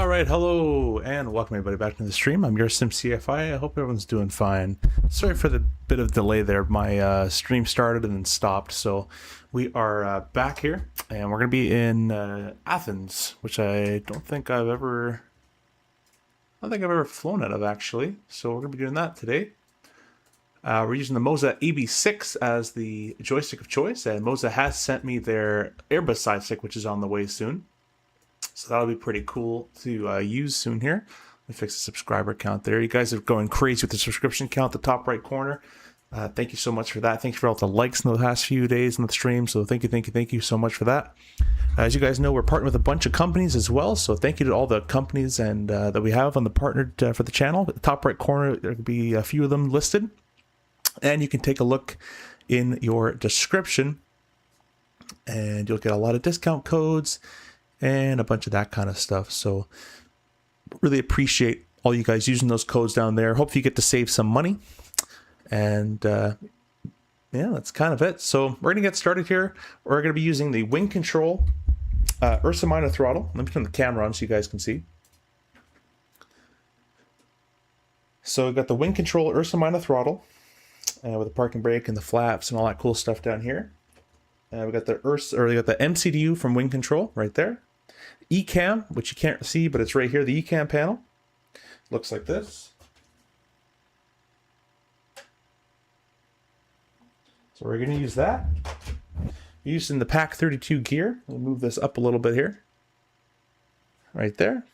All right, hello and welcome everybody back to the stream. I'm your SimCFI. I hope everyone's doing fine. Sorry for the bit of delay there. My stream started and then stopped, so we are back here, and we're going to be in Athens, which I don't think I've ever flown out of actually. So we're going to be doing that today. We're using the Moza AB6 as the joystick of choice, and Moza has sent me their Airbus side stick, which is on the way soon. So that'll be pretty cool to use soon here. Let me fix the subscriber count there. You guys are going crazy with the subscription count, the top right corner. Thank you so much for that. Thank you for all the likes in the past few days on the stream. So thank you so much for that. As you guys know, we're partnered with a bunch of companies as well. So thank you to all the companies and that we have on the partnered for the channel. At the top right corner, there will be a few of them listed. And you can take a look in your description. And you'll get a lot of discount codes and a bunch of that kind of stuff. So really appreciate all you guys using those codes down there. Hopefully you get to save some money. And yeah, that's kind of it. So we're gonna get started here. We're gonna be using the wing control Ursa Minor throttle. Let me turn the camera on so you guys can see. So we've got the wing control Ursa Minor throttle with the parking brake and the flaps and all that cool stuff down here. We got the MCDU from Wing Control right there. ECAM, which you can't see, but it's right here. The ECAM panel looks like this. So we're going to use that. Using the Pack 32 gear. We'll move this up a little bit here. Right there.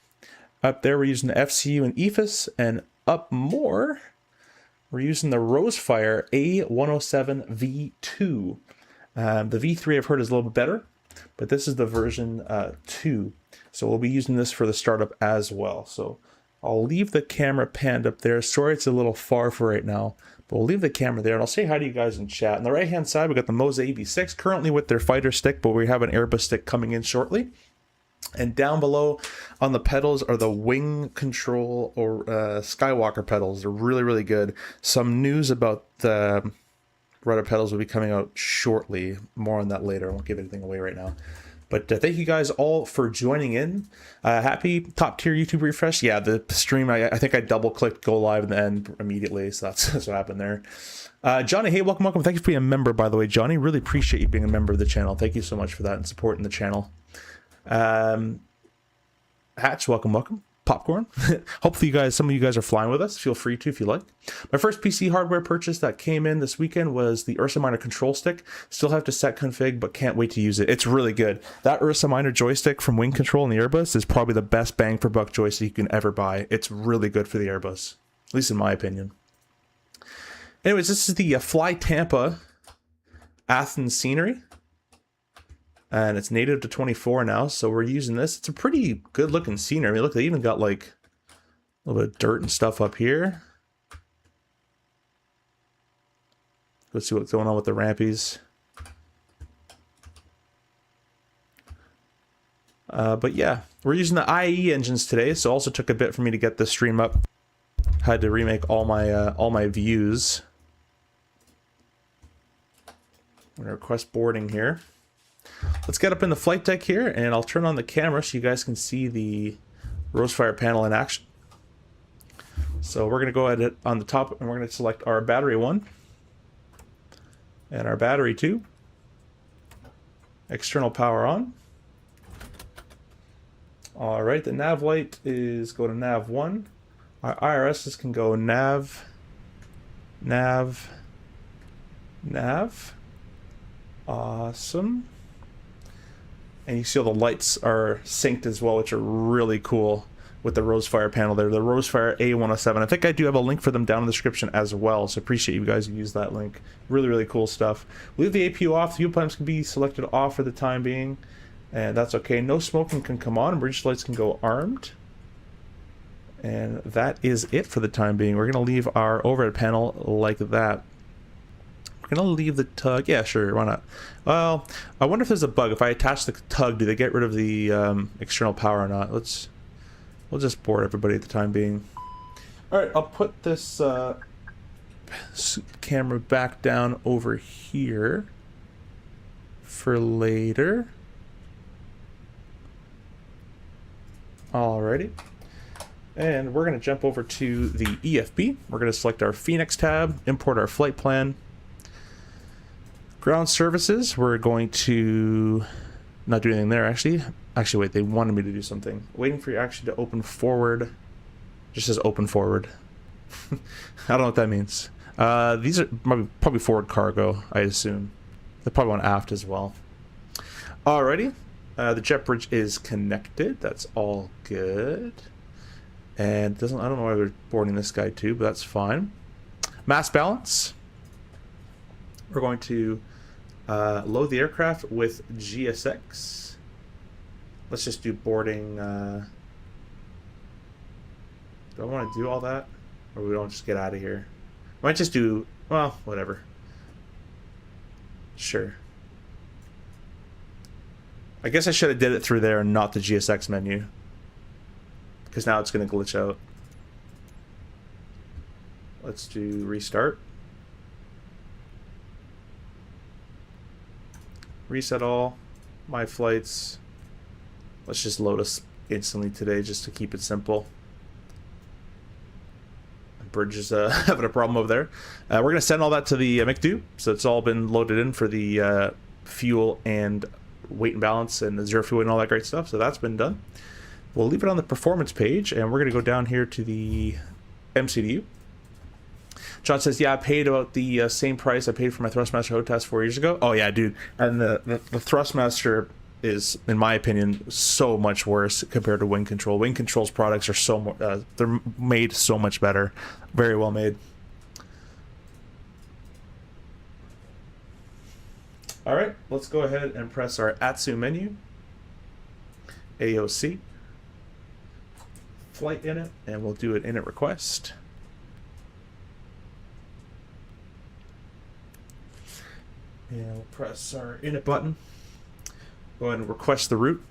Up there we're using the FCU and EFIS, and up more we're using the Rosefire A107 V2. The V3 I've heard is a little bit better, but this is the version 2. So we'll be using this for the startup as well. So I'll leave the camera panned up there. Sorry it's a little far for right now, but we'll leave the camera there and I'll say hi to you guys in chat. On the right hand side, we got the Moza AB6 currently with their fighter stick, but we have an Airbus stick coming in shortly. And down below on the pedals are the wing control or Skywalker pedals. They're really, really good. Some news about the rudder pedals will be coming out shortly. More on that later. I won't give anything away right now. But thank you guys all for joining in. Happy top tier YouTube refresh. Yeah, the stream, I think I double clicked go live and then immediately. So that's what happened there. Johnny, hey, welcome. Thank you for being a member, by the way, Johnny. Really appreciate you being a member of the channel. Thank you so much for that and supporting the channel. Hatch, welcome. Popcorn. Hopefully some of you guys are flying with us. Feel free to if you like. My first PC hardware purchase that came in this weekend was the Ursa Minor control stick. Still have to set config, but can't wait to use it. It's really good. That Ursa Minor joystick from Wing Control and the Airbus is probably the best bang for buck joystick you can ever buy. It's really good for the Airbus, at least in my opinion. Anyways, this is the Fly Tampa Athens scenery. And it's native to 24 now, so we're using this. It's a pretty good looking scenery. I mean, look, they even got like a little bit of dirt and stuff up here. Let's see what's going on with the rampies. But yeah, we're using the IAE engines today, so it also took a bit for me to get this stream up. Had to remake all my views. I'm gonna request boarding here. Let's get up in the flight deck here, and I'll turn on the camera so you guys can see the Rosefire panel in action. So we're going to go ahead on the top, and we're going to select our battery 1 and our battery 2. External power on. All right, the nav light is go to nav 1. Our IRSs can go nav, nav, nav. Awesome. And you see all the lights are synced as well, which are really cool with the Rosefire panel there. The Rosefire A107. I think I do have a link for them down in the description as well, so appreciate you guys who use that link. Really, really cool stuff. Leave the APU off. The fuel pumps can be selected off for the time being, and that's okay. No smoking can come on. Emergency lights can go armed. And that is it for the time being. We're going to leave our overhead panel like that. Gonna leave the tug. Yeah, sure, why not? Well, I wonder if there's a bug. If I attach the tug, do they get rid of the external power or not? We'll just board everybody at the time being. All right, I'll put this camera back down over here for later. Alrighty. And we're going to jump over to the EFB. We're going to select our Fenix tab, import our flight plan. Ground services, we're going to not do anything there actually. Actually, wait, they wanted me to do something. Waiting for your action to open forward. Just says open forward. I don't know what that means. These are probably forward cargo, I assume. They probably want aft as well. Alrighty. The jet bridge is connected. That's all good. And I don't know why we're boarding this guy too, but that's fine. Mass balance. We're going to load the aircraft with GSX. Let's just do boarding. Do I want to do all that? Or we don't just get out of here? Might just do, well, whatever. Sure. I guess I should have did it through there and not the GSX menu. Because now it's going to glitch out. Let's do restart. Reset all. My flights. Let's just load us instantly today just to keep it simple. Bridge is having a problem over there. We're going to send all that to the McDo. So it's all been loaded in for the fuel and weight and balance and the zero fuel and all that great stuff. So that's been done. We'll leave it on the performance page, and we're going to go down here to the MCDU. John says, yeah, I paid about the same price I paid for my Thrustmaster HOTAS test 4 years ago. Oh, yeah, dude. And the Thrustmaster is, in my opinion, so much worse compared to Wing Control. Wing Control's products are so more, they're made so much better. Very well made. All right, let's go ahead and press our ATSU menu. AOC. Flight init, and we'll do an init request. And we'll press our init button. Go ahead and request the route.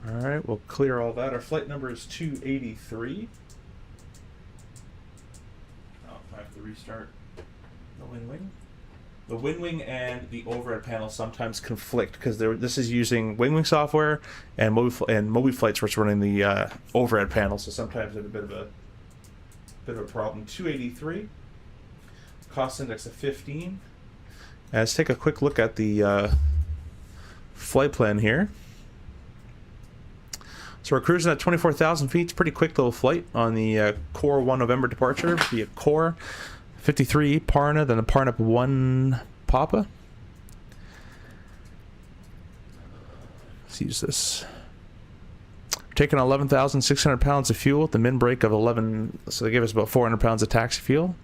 All right, we'll clear all that. Our flight number is 283. Oh, I have to restart the Winwing. The Winwing and the overhead panel sometimes conflict because this is using Winwing software, and Mobi Flight's what's running the overhead panel, so sometimes there's a bit of a problem. 283, cost index of 15. And let's take a quick look at the flight plan here. So we're cruising at 24,000 feet. It's a pretty quick little flight on the Core 1 November departure via Core 53 Parna, then a Parna 1 Papa. Let's use this. We're taking 11,600 pounds of fuel at the min brake of 11, so they gave us about 400 pounds of taxi fuel.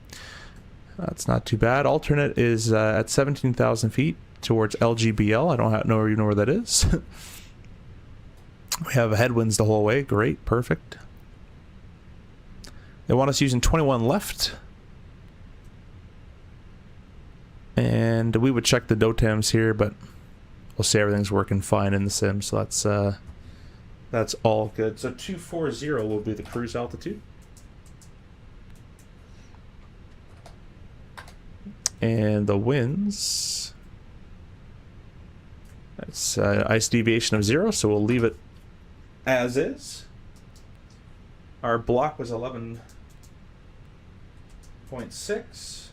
That's not too bad. Alternate is at 17,000 feet towards LGBL. I don't know even know where that is. We have headwinds the whole way. Great, perfect. They want us using 21 left. And we would check the DOTAMs here, but we'll say everything's working fine in the sim, so that's all good. So 240 will be the cruise altitude. And the winds, that's ice deviation of 0, so we'll leave it as is. Our block was 11.6.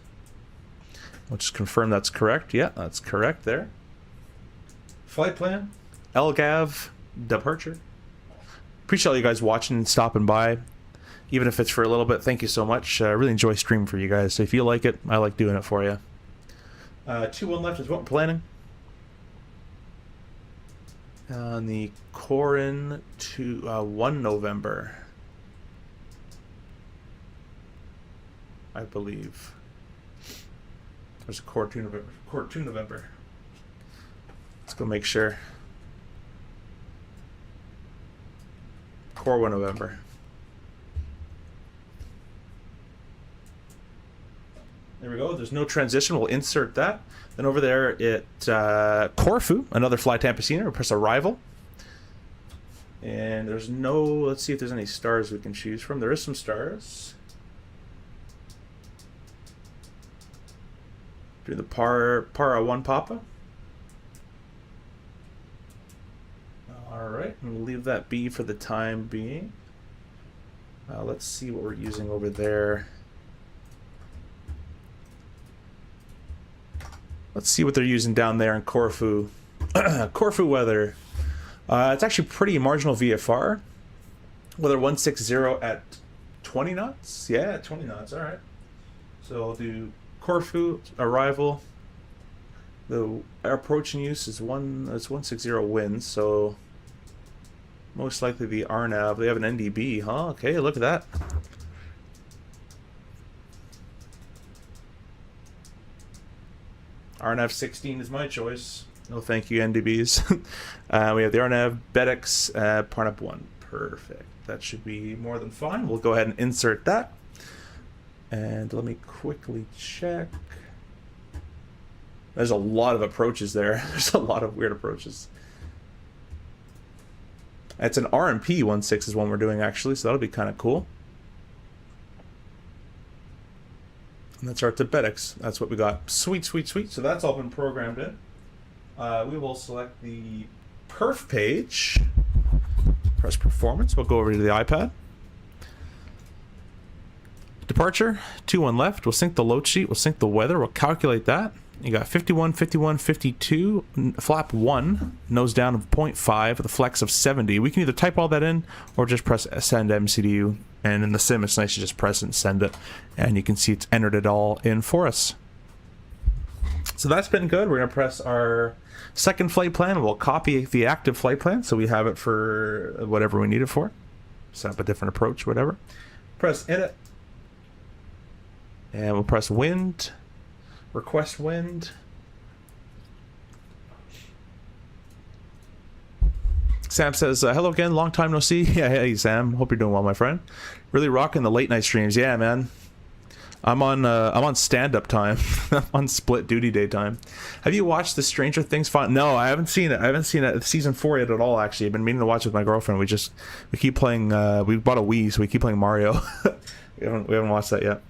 We'll just confirm that's correct. Yeah, that's correct there. Flight plan, LGAV departure. Appreciate all you guys watching and stopping by, even if it's for a little bit. Thank you so much. I really enjoy streaming for you guys. So if you like it, I like doing it for you. 2-1 left is what we're planning. On the Corin to 1 November, I believe. There's a Core 2 November. Core 2 November. Let's go make sure. Core 1 November. There we go. There's no transition. We'll insert that. Then over there at Corfu, another Fly Tampacina. We'll press Arrival. And there's no... Let's see if there's any stars we can choose from. There is some stars. Do the Para 1 Papa. Alright, and we'll leave that be for the time being. Let's see what we're using over there. Let's see what they're using down there in Corfu. Corfu weather. It's actually pretty marginal VFR. Weather 160 at 20 knots? Yeah, 20 knots, alright. So I'll do Corfu, arrival. The approach and use is 160 winds, so most likely the RNAV. They have an NDB, huh? Okay, look at that. RNAV 16 is my choice. No thank you, NDBs. We have the RNAV, BEDX, Parnap 1. Perfect. That should be more than fine. We'll go ahead and insert that. And let me quickly check. There's a lot of approaches there. There's a lot of weird approaches. It's an RMP 16 is one we're doing actually, so that'll be kind of cool. And that's our Tibetix. That's what we got. Sweet, sweet, sweet. So that's all been programmed in. We will select the perf page. Press performance. We'll go over to the iPad. Departure, 21 left. We'll sync the load sheet. We'll sync the weather. We'll calculate that. You got 51, 51, 52, flap 1, nose down of 0.5 with a flex of 70. We can either type all that in or just press send MCDU. And in the sim, it's nice to just press it and send it. And you can see it's entered it all in for us. So that's been good. We're going to press our second flight plan. We'll copy the active flight plan so we have it for whatever we need it for. Set up a different approach, whatever. Press edit. And we'll press wind. Request wind. Sam says, hello again, long time no see. Yeah, hey Sam, hope you're doing well, my friend. Really rocking the late night streams. Yeah, man. I'm on stand-up time. I'm on split duty day time. Have you watched the Stranger Things font? No, I haven't seen it. I haven't seen it season 4 yet at all, actually. I've been meaning to watch it with my girlfriend. We keep playing, we bought a Wii, so we keep playing Mario. we haven't watched that yet.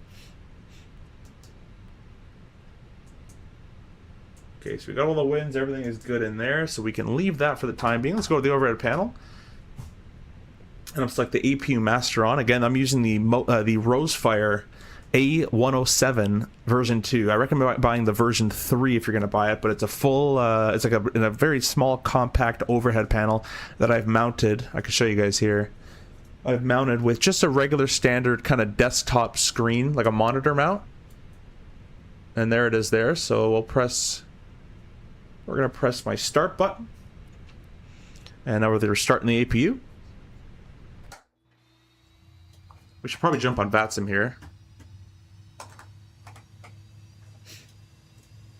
Okay, so we got all the winds, everything is good in there, so we can leave that for the time being. Let's go to the overhead panel. And I'm select the APU master on. Again, I'm using the Rosefire A107 version 2. I recommend buying the version 3 if you're going to buy it, but it's a full, it's like in a very small, compact overhead panel that I've mounted. I can show you guys here. I've mounted with just a regular standard kind of desktop screen, like a monitor mount. And there it is there, so we're going to press my start button. And now we're starting the APU. We should probably jump on VATSIM here.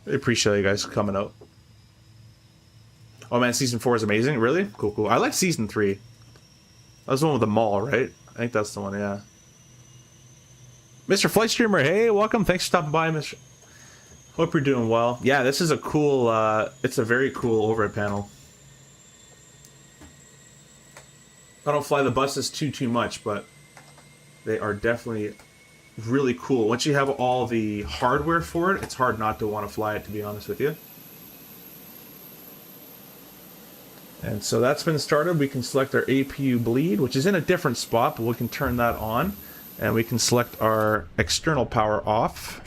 I appreciate you guys coming out. Oh man, season 4 is amazing. Really? Cool, cool. I like season 3. That was the one with the mall, right? I think that's the one, yeah. Mr. Flight Streamer, hey, welcome. Thanks for stopping by, Mr. Hope you're doing well. Yeah, this is a cool, it's a very cool overhead panel. I don't fly the buses too much, but they are definitely really cool. Once you have all the hardware for it, it's hard not to want to fly it, to be honest with you. And so that's been started. We can select our APU bleed, which is in a different spot, but we can turn that on. And we can select our external power off.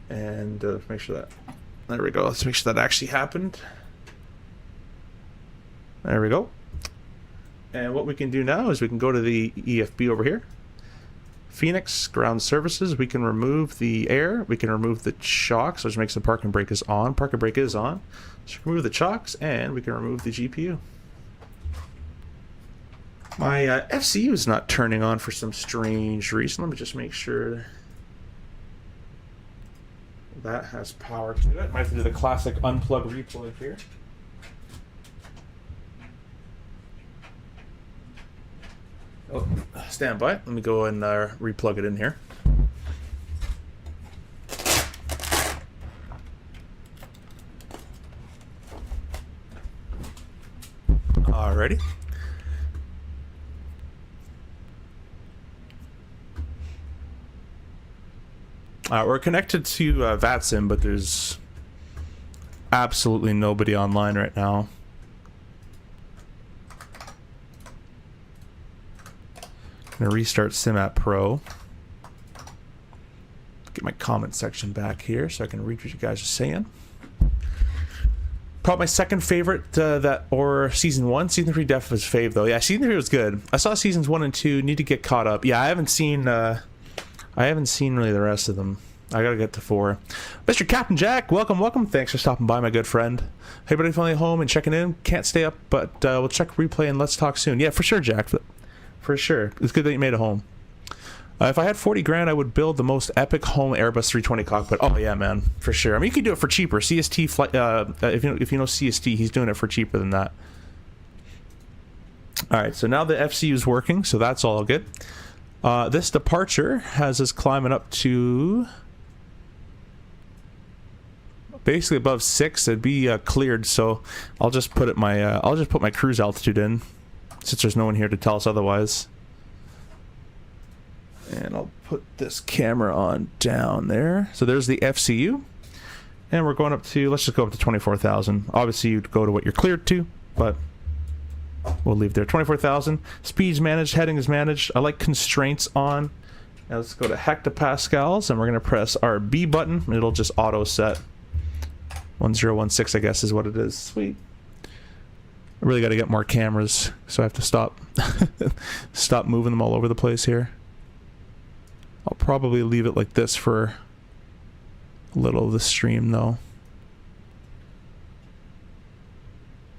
And make sure that, there we go. Let's make sure that actually happened. There we go. And what we can do now is we can go to the EFB over here. Fenix, ground services. We can remove the air. We can remove the chocks, which makes the parking brake is on. Parking brake is on. So we can remove the chocks, and we can remove the GPU. My FCU is not turning on for some strange reason. Let me just make sure that has power to it. Might have to do the classic unplug replug here. Oh, stand by. Let me go and replug it in here. Alrighty. We're connected to VATSIM, but there's absolutely nobody online right now. Gonna restart SimApp Pro. Get my comment section back here so I can read what you guys are saying. Probably my second favorite or season 1. Season 3 definitely was fave though. Yeah, season 3 was good. I saw seasons 1 and 2. Need to get caught up. Yeah, I haven't seen really the rest of them. I gotta get to 4. Mr. Captain Jack, welcome, welcome. Thanks for stopping by, my good friend. Hey, everybody, finally home and checking in. Can't stay up, but we'll check replay and let's talk soon. Yeah, for sure, Jack. For sure. It's good that you made it home. If I had 40 grand, I would build the most epic home Airbus 320 cockpit. Oh yeah, man, for sure. I mean, you could do it for cheaper. CST flight. If you know CST, he's doing it for cheaper than that. All right, so now the FCU is working, so that's all good. This departure has us climbing up to basically above 6. It'd be cleared, so I'll just put my cruise altitude in, since there's no one here to tell us otherwise. And I'll put this camera on down there. So there's the FCU. And we're going up to, let's just go up to 24,000. Obviously, you'd go to what you're cleared to, but we'll leave there. 24,000. Speed's managed, heading is managed. I like constraints on. Now let's go to hectopascals, and we're going to press our B button, and it'll just auto set. 1016, I guess, is what it is. Sweet. I really got to get more cameras, so I have to stop moving them all over the place here. I'll probably leave it like this for a little of the stream, though.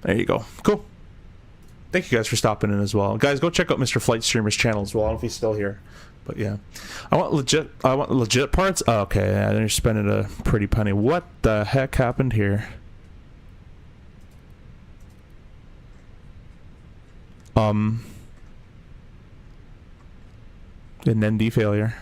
There you go. Cool. Thank you guys for stopping in as well. Guys, go check out Mr. Flight Streamer's channel as well. I don't know if he's still here. But yeah. I want legit parts? Oh, okay, yeah, they're spending a pretty penny. What the heck happened here? An ND failure.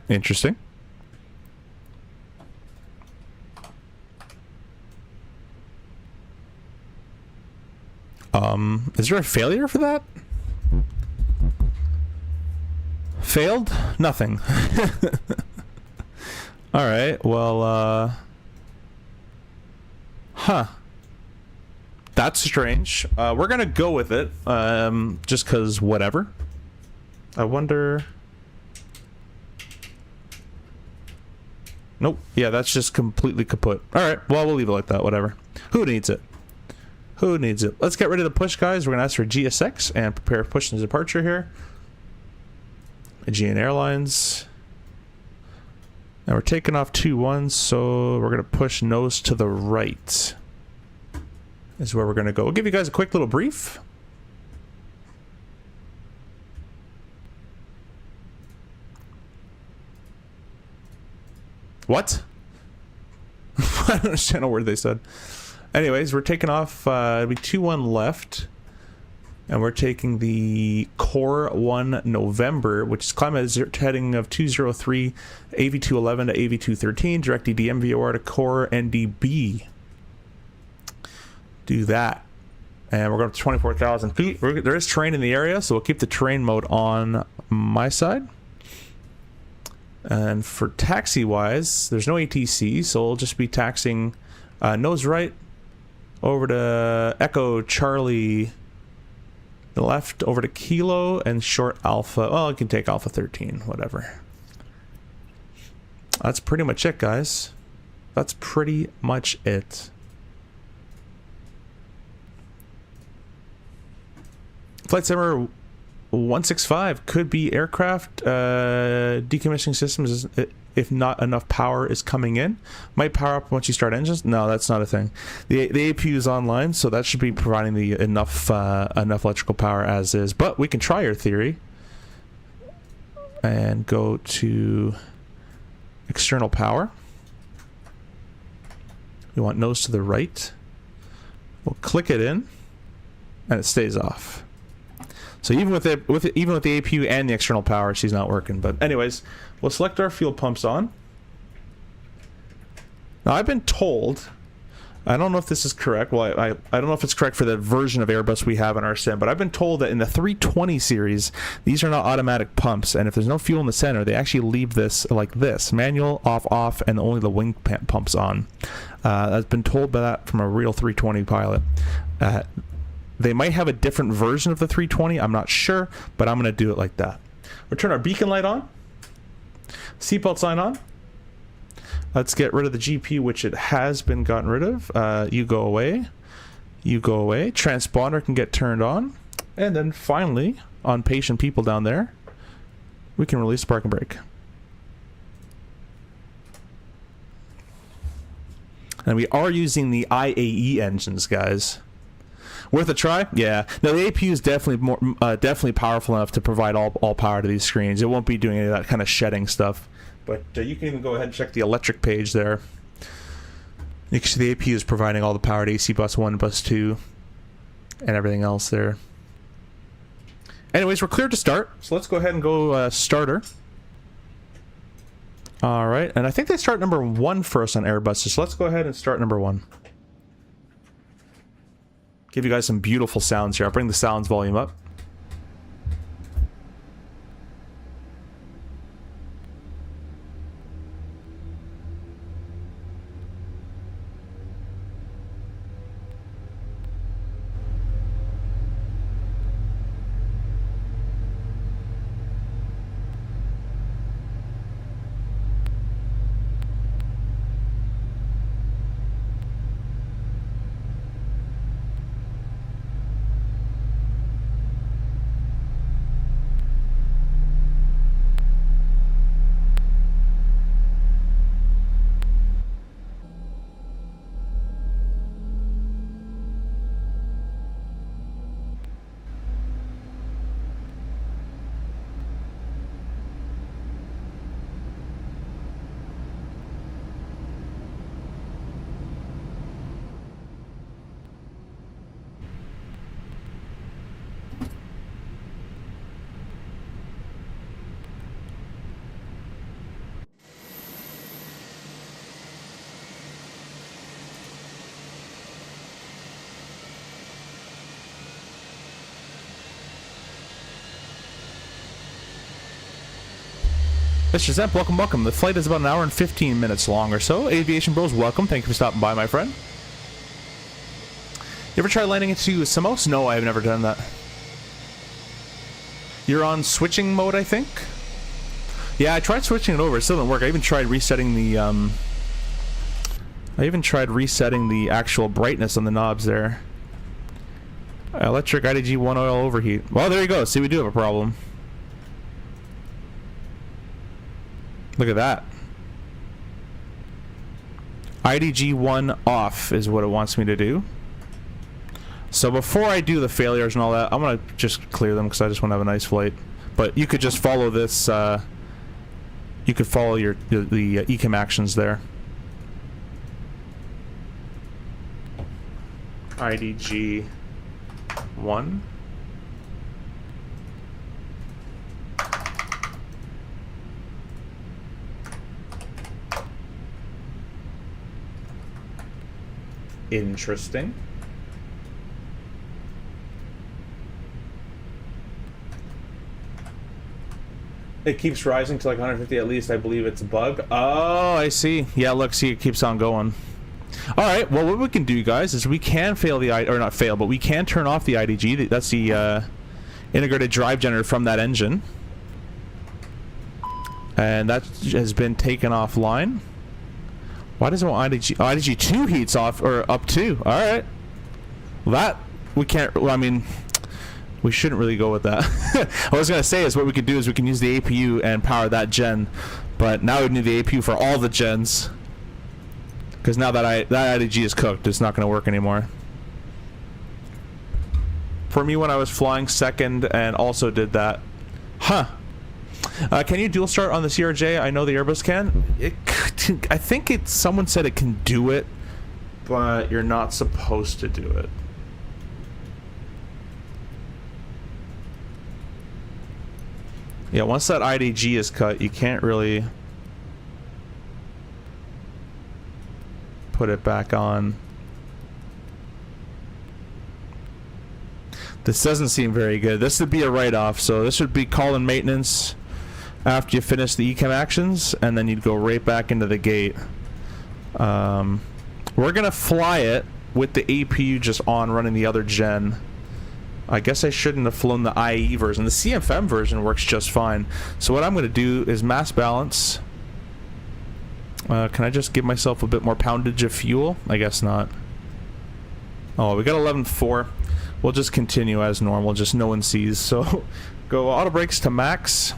Interesting. Is there a failure for that? Failed? Nothing. Alright, well, huh. That's strange. We're gonna go with it, just cause whatever. I wonder... Nope. Yeah, that's just completely kaput. Alright, well, we'll leave it like that, whatever. Who needs it? Who needs it? Let's get rid of the push, guys. We're gonna ask for GSX and prepare push and departure here. Aegean Airlines. Now we're taking off 2-1, so we're gonna push nose to the right. Is where we're gonna go. We'll give you guys a quick little brief. What? I don't understand a word they said. Anyways, we're taking off, it'll be 2-1 left. And we're taking the Core 1 November, which is climate heading of 203, AV211 to AV213, direct ED MVOR to Core NDB. Do that. And we're going to 24,000 feet. There is terrain in the area, so we'll keep the terrain mode on my side. And for taxi-wise, there's no ATC, so we'll just be taxiing nose right over to Echo Charlie... the left over to Kilo and short Alpha. Well, you can take Alpha 13, whatever. That's pretty much it, guys. That's pretty much it. Flight Simulator 165 could be aircraft decommissioning systems if not enough power is coming in. Might power up once you start engines. No, that's not a thing. The APU is online, so that should be providing the enough electrical power as is. But we can try your theory and go to external power. We want nose to the right. We'll click it in, and it stays off. So even with the APU and the external power, she's not working. But anyways, we'll select our fuel pumps on. Now, I've been told, I don't know if this is correct. Well, I don't know if it's correct for the version of Airbus we have in our sim, but I've been told that in the 320 series, these are not automatic pumps, and if there's no fuel in the center, they actually leave this like this: manual, off, and only the wing pumps on. I've been told by that from a real 320 pilot. They might have a different version of the 320. I'm not sure, but I'm going to do it like that. We'll turn our beacon light on. Seatbelt sign on. Let's get rid of the GP, which it has been gotten rid of. You go away. You go away. Transponder can get turned on. And then finally, on patient people down there, we can release park and brake. And we are using the IAE engines, guys. Worth a try? Yeah. Now the APU is definitely powerful enough to provide all power to these screens. It won't be doing any of that kind of shedding stuff. But you can even go ahead and check the electric page there. You can see the APU is providing all the power to AC bus 1, bus 2, and everything else there. Anyways, we're clear to start. So let's go ahead and go starter. All right, and I think they start number 1 first on Airbuses. So let's go ahead and start number 1. Give you guys some beautiful sounds here. I'll bring the sounds volume up. Mr. Zemp, welcome. The flight is about an hour and 15 minutes long or so. Aviation Bros, welcome. Thank you for stopping by, my friend. You ever try landing into Samos? No, I've never done that. You're on switching mode, I think? Yeah, I tried switching it over. It still didn't work. I even tried resetting the, actual brightness on the knobs there. Electric IDG 1 oil overheat. Well, there you go. See, we do have a problem. Look at that. IDG 1 off is what it wants me to do. So before I do the failures and all that, I'm going to just clear them because I just want to have a nice flight. But you could just follow this, you could follow the ECAM actions there. IDG 1. Interesting. It keeps rising to like 150 at least. I believe it's a bug. Oh, I see. Yeah, look, see, it keeps on going. All right. Well, what we can do, guys, is we can fail the or not fail, but we can turn off the IDG. That's the integrated drive generator from that engine, and that has been taken offline. Why does it want IDG? Oh, IDG 2 heats off, or up 2. All right. Well, that we can't. Well, I mean, we shouldn't really go with that. What I was gonna say is what we could do is we can use the APU and power that gen, but now we need the APU for all the gens, because now that IDG is cooked, it's not gonna work anymore. For me, when I was flying second and also did that, huh? Can you dual start on the CRJ? I know the Airbus can. I think someone said it can do it, but you're not supposed to do it. Yeah, once that IDG is cut, you can't really... put it back on. This doesn't seem very good. This would be a write-off, so this would be call in maintenance after you finish the ECAM actions, and then you'd go right back into the gate. We're gonna fly it with the APU just on, running the other gen. I guess I shouldn't have flown the IAE version. The CFM version works just fine. So what I'm gonna do is mass balance. Can I just give myself a bit more poundage of fuel? I guess not. Oh, we got 11.4. We'll just continue as normal, just no one sees. So go auto brakes to max.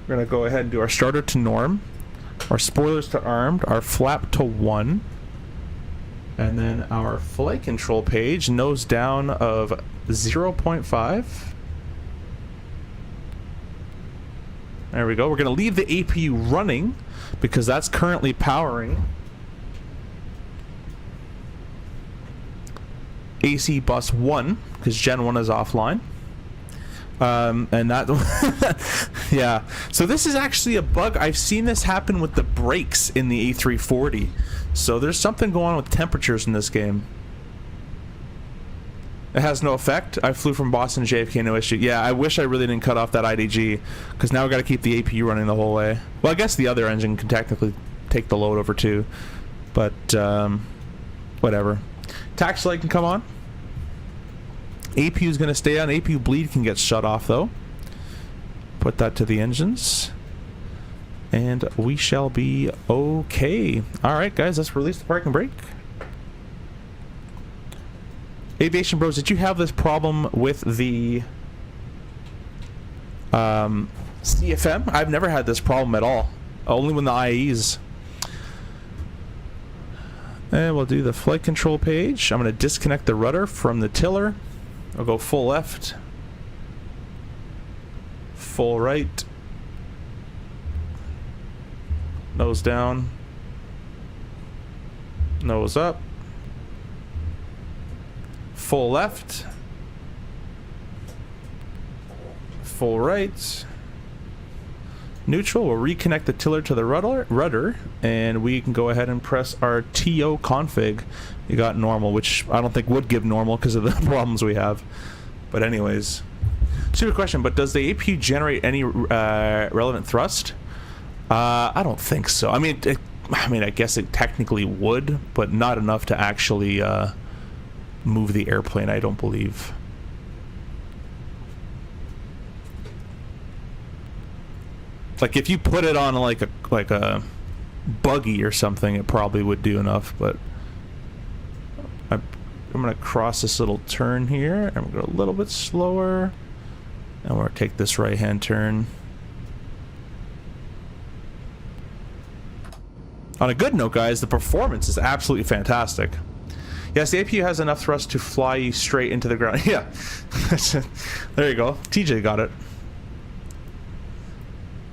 We're gonna go ahead and do our starter to norm, our spoilers to armed, our flap to 1, and then our flight control page nose down of 0.5. There we go. We're gonna leave the APU running because that's currently powering AC bus 1, because Gen 1 is offline. And that yeah, so this is actually a bug. I've seen this happen with the brakes in the A340, so there's something going on with temperatures in this game. It has no effect. I flew from Boston to JFK, no issue. Yeah, I wish I really didn't cut off that IDG, because now we got to keep the APU running the whole way. Well, I guess the other engine can technically take the load over too, but whatever. Tax light can come on. APU is going to stay on. APU bleed can get shut off though. Put that to the engines, and we shall be okay. All right, guys, let's release the parking brake. Aviation Bros, did you have this problem with the CFM? I've never had this problem at all. Only when the IAEs. And we'll do the flight control page. I'm going to disconnect the rudder from the tiller. I'll go full left, full right, nose down, nose up, full left, full right, neutral. We'll reconnect the tiller to the rudder, and we can go ahead and press our TO config. You got normal, which I don't think would give normal because of the problems we have. But anyways, stupid question, but does the APU generate any relevant thrust? I don't think so. I mean, I guess it technically would, but not enough to actually move the airplane, I don't believe. Like if you put it on like a buggy or something, it probably would do enough, but I'm going to cross this little turn here, and we'll go a little bit slower, and we'll take this right-hand turn. On a good note, guys, the performance is absolutely fantastic. Yes, the APU has enough thrust to fly you straight into the ground. Yeah, there you go. TJ got it.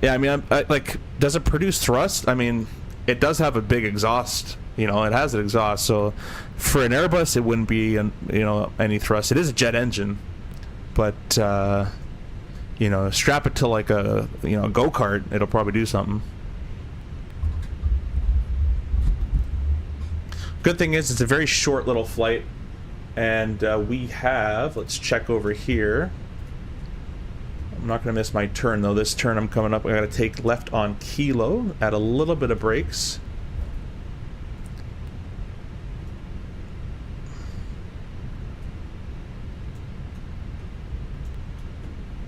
Yeah, I mean, like, does it produce thrust? I mean, it does have a big exhaust. You know, it has an exhaust, so for an Airbus, it wouldn't be, any thrust. It is a jet engine, but you know, strap it to like a go-kart, it'll probably do something. Good thing is, it's a very short little flight, and we have. Let's check over here. I'm not going to miss my turn though. This turn I'm coming up, I got to take left on kilo, add a little bit of brakes.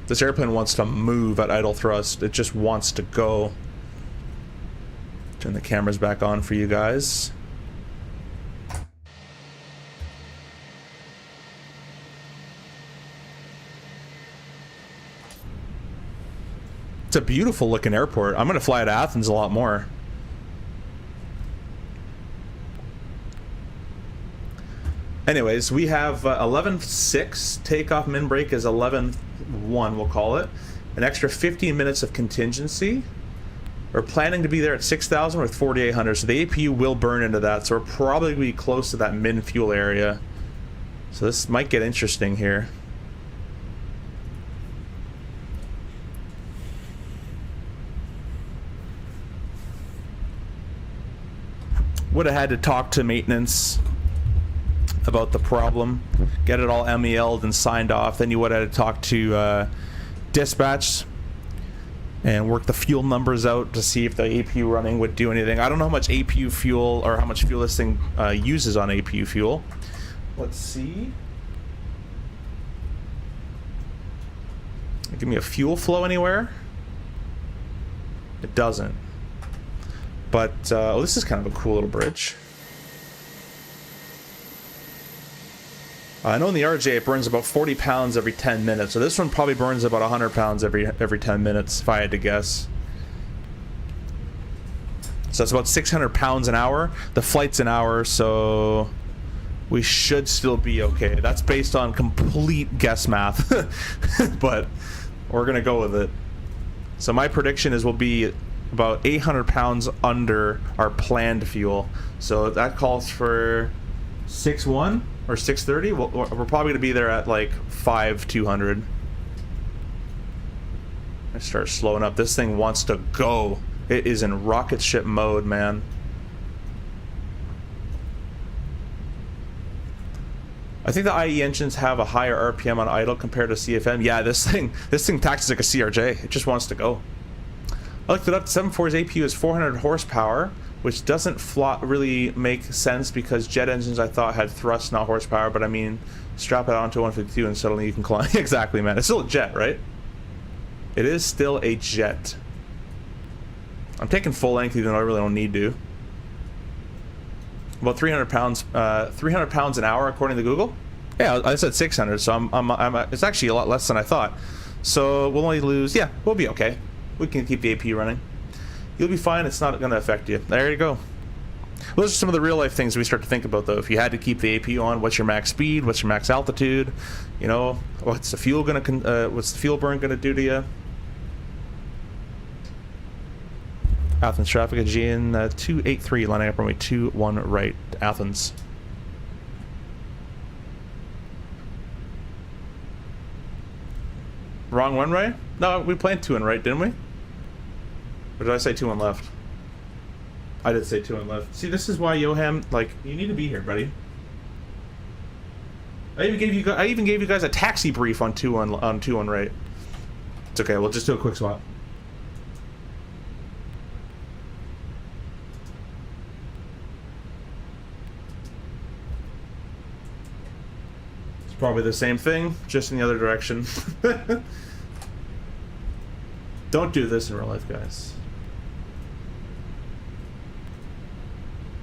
This airplane wants to move at idle thrust. It just wants to go. Turn the cameras back on for you guys. It's a beautiful looking airport. I'm going to fly to Athens a lot more. Anyways, we have 11.6. Takeoff min brake is 11.1, we'll call it. An extra 15 minutes of contingency. We're planning to be there at 6,000 with 4,800, so the APU will burn into that, so we're probably going to be close to that min fuel area. So this might get interesting here. Would have had to talk to maintenance about the problem, get it all MEL'd and signed off. Then you would have had to talk to dispatch and work the fuel numbers out to see if the APU running would do anything. I don't know how much APU fuel or how much fuel this thing uses on APU fuel. Let's see. Give me a fuel flow anywhere. It doesn't. But oh, this is kind of a cool little bridge. I know in the RJ it burns about 40 pounds every 10 minutes, so this one probably burns about 100 pounds every 10 minutes, if I had to guess. So that's about 600 pounds an hour. The flight's an hour, so we should still be okay. That's based on complete guess math, but we're gonna go with it. So my prediction is we'll be about 800 pounds under our planned fuel. So that calls for 6.1 or 630. We're probably gonna be there at like 5,200. I start slowing up. This thing wants to go. It is in rocket ship mode, man. I think the IE engines have a higher RPM on idle compared to CFM. Yeah, this thing taxes like a CRJ. It just wants to go. I looked it up. 7.4's APU is 400 horsepower, which doesn't really make sense because jet engines I thought had thrust, not horsepower. But I mean, strap it onto 152 and suddenly you can climb. Exactly, man. It's still a jet, right? It is still a jet. I'm taking full length even though I really don't need to. About 300 pounds, 300 pounds an hour according to Google. Yeah, I said 600, so it's actually a lot less than I thought. So we'll only lose. Yeah, we'll be okay. We can keep the AP running. You'll be fine. It's not going to affect you. There you go. Those are some of the real life things we start to think about, though. If you had to keep the AP on, what's your max speed? What's your max altitude? You know, what's the fuel what's the fuel burn gonna do to you? Athens traffic, Aegean 283, lining up runway 21 right, Athens. Wrong runway? No, we planned 2 and right, didn't we? Or did I say 2 and left? I did say 2 and left. See, this is why Johan, like, you need to be here, buddy. I even gave you guys a taxi brief on 2 and right. It's okay. We'll just do a quick swap. Probably the same thing, just in the other direction. Don't do this in real life, guys.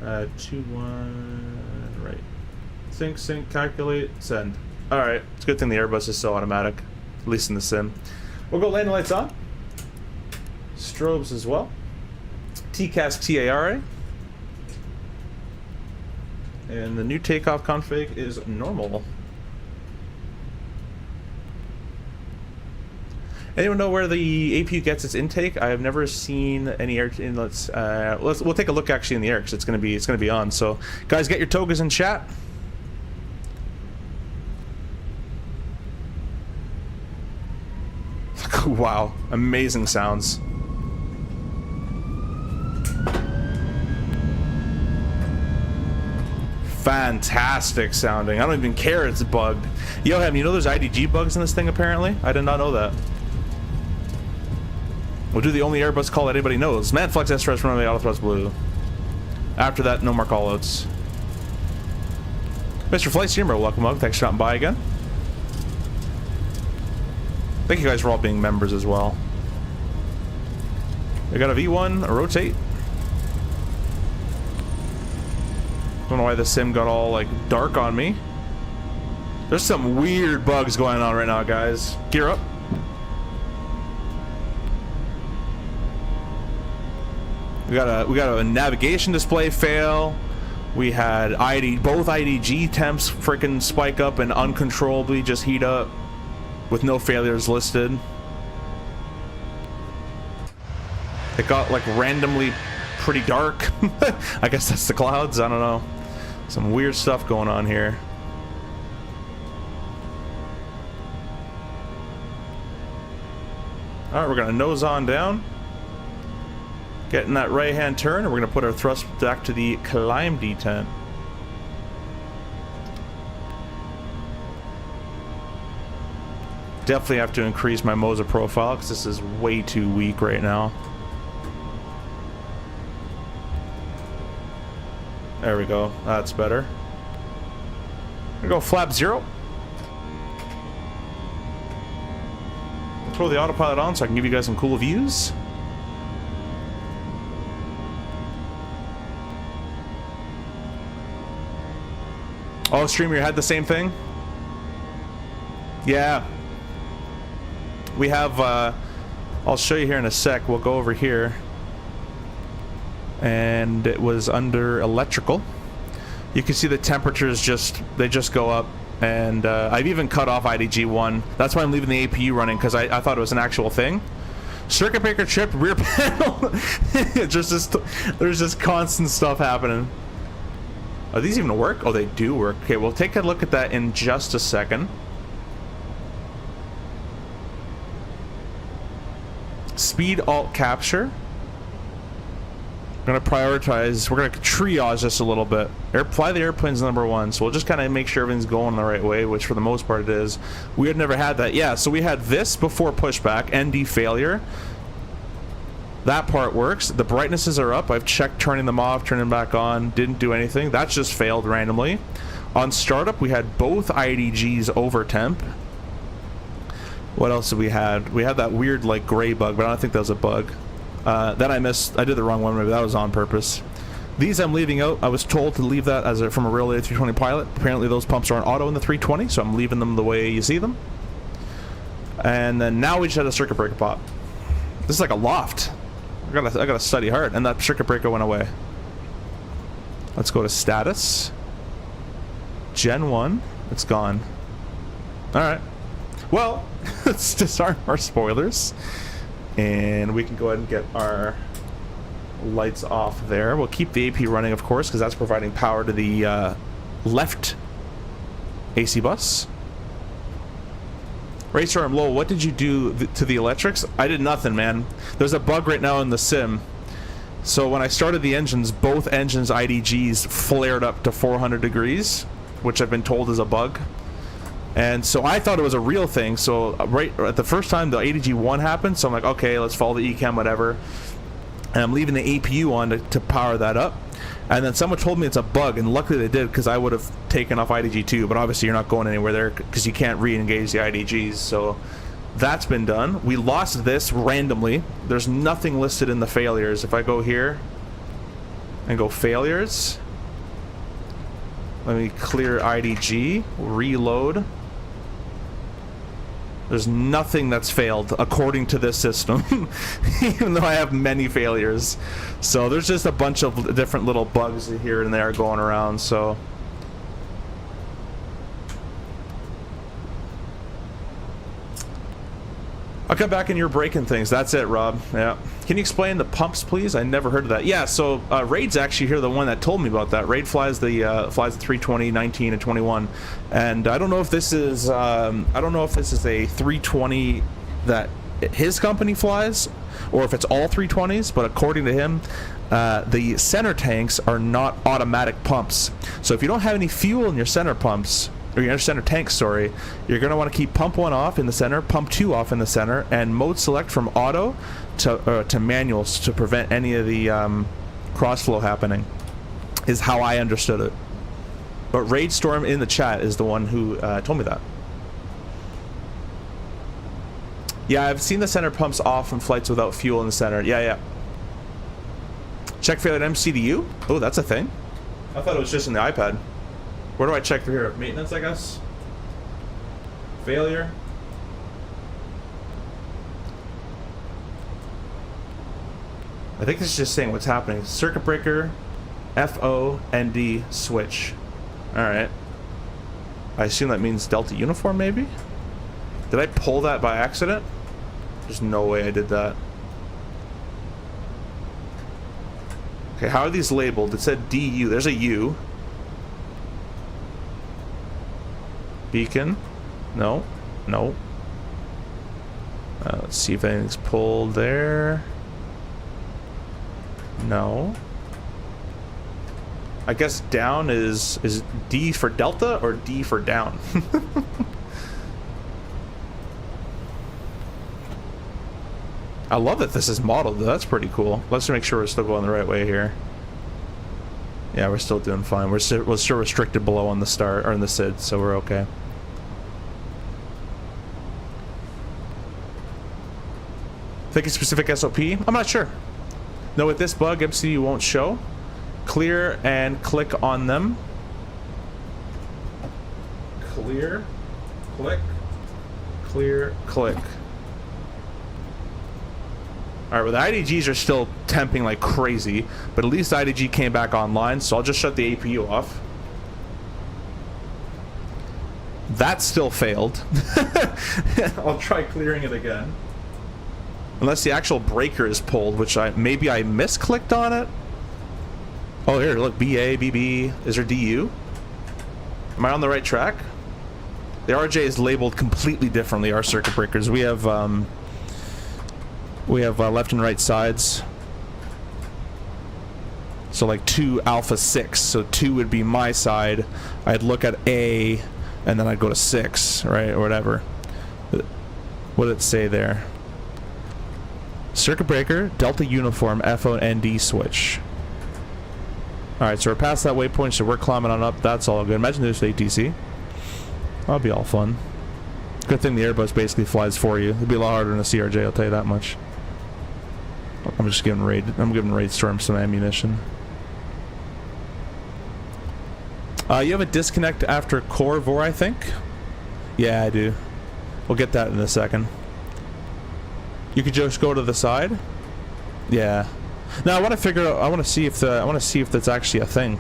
2-1 right. Sync, calculate, send. Alright, it's a good thing the Airbus is so automatic, at least in the sim. We'll go landing lights on. Strobes as well. TCAS TARA. And the new takeoff config is normal. Anyone know where the APU gets its intake? I have never seen any air inlets. We'll take a look actually in the air because it's gonna be on. So, guys, get your togas in chat. Wow, amazing sounds. Fantastic sounding. I don't even care it's bugged. Johan, you know there's IDG bugs in this thing apparently? I did not know that. We'll do the only Airbus call that anybody knows. Manflex SRS runway auto thrust blue. After that, no more callouts. Mr. Flight Streamer, welcome up. Thanks for stopping by again. Thank you guys for all being members as well. We got a V1, a rotate. Don't know why the sim got all like dark on me. There's some weird bugs going on right now, guys. Gear up. We got a navigation display fail. We had both IDG temps freaking spike up and uncontrollably just heat up with no failures listed. It got like randomly pretty dark. I guess that's the clouds. I don't know. Some weird stuff going on here. All right, we're gonna nose on down. Getting that right hand turn, and we're going to put our thrust back to the climb detent. Definitely have to increase my Moza profile because this is way too weak right now. There we go. That's better. I'm gonna go flap 0. Throw the autopilot on so I can give you guys some cool views. Oh, streamer, you had the same thing? Yeah. We have, I'll show you here in a sec. We'll go over here. And it was under electrical. You can see the temperatures they just go up. And I've even cut off IDG1. That's why I'm leaving the APU running, because I thought it was an actual thing. Circuit breaker tripped, rear panel. There's just constant stuff happening. Are these even work? Oh, they do work. Okay, we'll take a look at that in just a second. Speed alt capture. We're gonna prioritize. We're gonna triage this a little bit. Fly the airplane's #1, so we'll just kind of make sure everything's going the right way, which for the most part it is. We had never had that. Yeah, so we had this before pushback, ND failure. That part works. The brightnesses are up. I've checked turning them off, turning them back on. Didn't do anything. That just failed randomly. On startup, we had both IDGs over temp. What else did we had? We had that weird like gray bug, but I don't think that was a bug. Then I missed. I did the wrong one. Maybe that was on purpose. These I'm leaving out. I was told to leave that as from a real A320 Pilot. Apparently those pumps aren't auto in the 320, so I'm leaving them the way you see them. And then now we just had a circuit breaker pop. This is like a loft. I gotta study hard, and that circuit breaker went away. Let's go to status. Gen 1. It's gone. All right. Well, let's disarm our spoilers. And we can go ahead and get our lights off there. We'll keep the AP running, of course, because that's providing power to the left AC bus. Racer, I'm low. What did you do to the electrics? I did nothing, man. There's a bug right now in the sim. So when I started the engines, both engines' IDGs flared up to 400 degrees, which I've been told is a bug. And so I thought it was a real thing. So right at the first time the ADG1 happened, so I'm like, okay, let's follow the ECAM, whatever. And I'm leaving the APU on to power that up. And then someone told me it's a bug, and luckily they did, because I would have taken off IDG2, but obviously you're not going anywhere there because you can't re-engage the IDGs. So that's been done. We lost this randomly. There's nothing listed in the failures. If I go here and go failures, let me clear IDG, reload. There's nothing that's failed according to this system, even though I have many failures. So there's just a bunch of different little bugs here and there going around. So I'll come back in your breaking things. That's it, Rob. Yeah. Can you explain the pumps, please? I never heard of that. Yeah. So Raid's actually here, the one that told me about that. Raid flies the 320, 19, and 21, and I don't know if this is a 320 that his company flies, or if it's all 320s. But according to him, the center tanks are not automatic pumps. So if you don't have any fuel in your center pumps, or your center tank, sorry, you're going to want to keep pump 1 off in the center, pump 2 off in the center, and mode select from auto to manuals to prevent any of the cross flow happening, is how I understood it. But Raid Storm in the chat is the one who told me that. Yeah, I've seen the center pumps off in flights without fuel in the center. Yeah. Check failure at MCDU? Oh, that's a thing. I thought it was just in the iPad. Where do I check through here? Maintenance, I guess? Failure? I think this is just saying what's happening. Circuit breaker, FO, ND, switch. Alright. I assume that means Delta Uniform, maybe? Did I pull that by accident? There's no way I did that. Okay, how are these labeled? It said DU. There's a U. Beacon. No. Let's see if anything's pulled there. No. I guess down is D for Delta or D for down? I love that this is modeled. That's pretty cool. Let's make sure we're still going the right way here. Yeah, we're still doing fine. We're still restricted below on the start, or in the SID, so we're okay. Think a specific SOP? I'm not sure. No, with this bug, MCU won't show. Clear and click on them. Clear, click, clear, click. Alright, well the IDGs are still temping like crazy, but at least the IDG came back online, so I'll just shut the APU off. That still failed. I'll try clearing it again. Unless the actual breaker is pulled, which maybe I misclicked on it. Oh, here, look, BA, BB. Is there DU? Am I on the right track? The RJ is labeled completely differently, our circuit breakers. We have left and right sides. So like 2 alpha 6. So 2 would be my side. I'd look at A, and then I'd go to 6, right, or whatever. What did it say there? Circuit breaker, Delta uniform, FO and ND switch. Alright, so we're past that waypoint, so we're climbing on up. That's all good. Imagine there's ATC. That'll be all fun. Good thing the Airbus basically flies for you. It'd be a lot harder than a CRJ, I'll tell you that much. I'm just giving Raid Storm some ammunition. You have a disconnect after core vor, I think? Yeah, I do. We'll get that in a second. You could just go to the side? Yeah. Now I want to figure out, I want to see if that's actually a thing.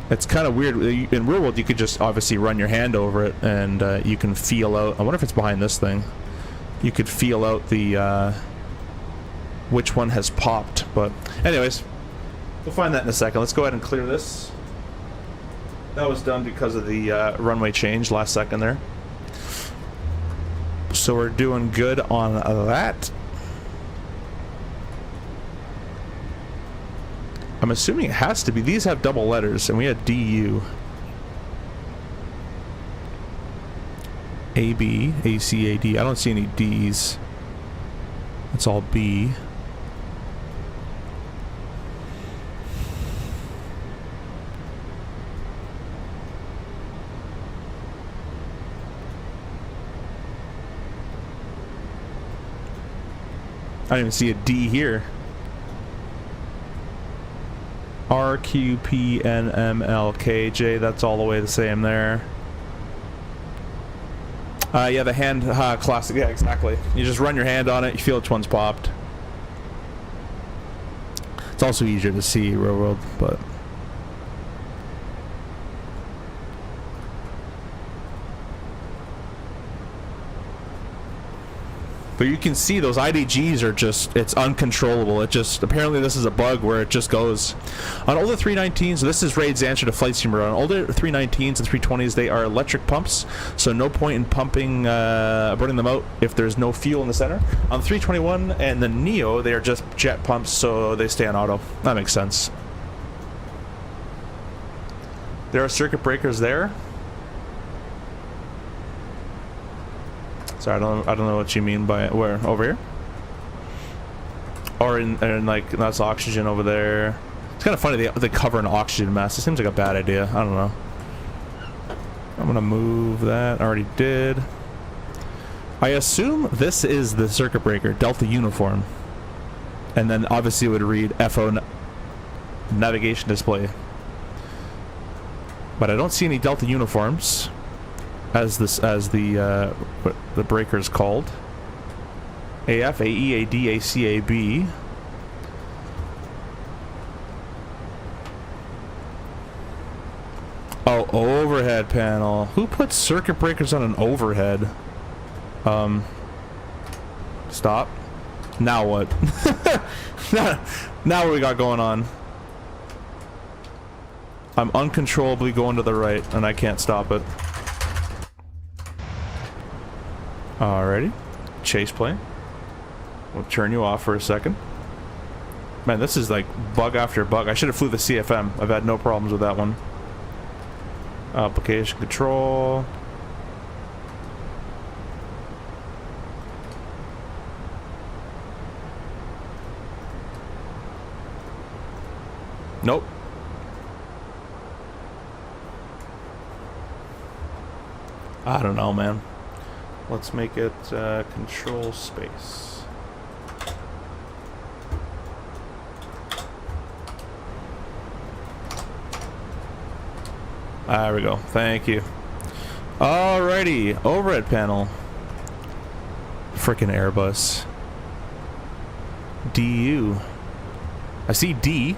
It's kind of weird. In real world, you could just obviously run your hand over it, and you can feel out. I wonder if it's behind this thing. You could feel out the which one has popped. But anyways, we'll find that in a second. Let's go ahead and clear this. That was done because of the runway change last second there. So we're doing good on that. I'm assuming it has to be. These have double letters, and we had DU. AB, ACAD. I don't see any Ds. It's all B. I don't even see a D here. R, Q, P, N, M, L, K, J. That's all the way the same there. Yeah, the hand classic. Yeah, exactly. You just run your hand on it. You feel which one's popped. It's also easier to see real world, but. But you can see those IDGs are just, it's uncontrollable. It just, apparently this is a bug where it just goes. On older 319s, this is Raid's answer to Flight Simulator. On older 319s and 320s, they are electric pumps, so no point in pumping, burning them out if there's no fuel in the center. On 321 and the Neo, they are just jet pumps, so they stay on auto. That makes sense. There are circuit breakers there. Sorry, I don't know what you mean by where. Over here? Or in like, that's oxygen over there. It's kind of funny they cover an oxygen mask. It seems like a bad idea. I don't know. I'm gonna move that. I already did. I assume this is the circuit breaker, Delta uniform. And then obviously it would read FO navigation display. But I don't see any Delta uniforms. As the breaker is called. AF, AE, AD, AC, AB. Oh, overhead panel. Who puts circuit breakers on an overhead? Stop. Now what? Now what we got going on? I'm uncontrollably going to the right, and I can't stop it. Alrighty. Chase plane. We'll turn you off for a second. Man, this is like bug after bug. I should have flew the CFM. I've had no problems with that one. Application control. Nope. I don't know, man. Let's make it control space. There we go. Thank you. Alrighty. Overhead panel. Frickin' Airbus. DU. I see D.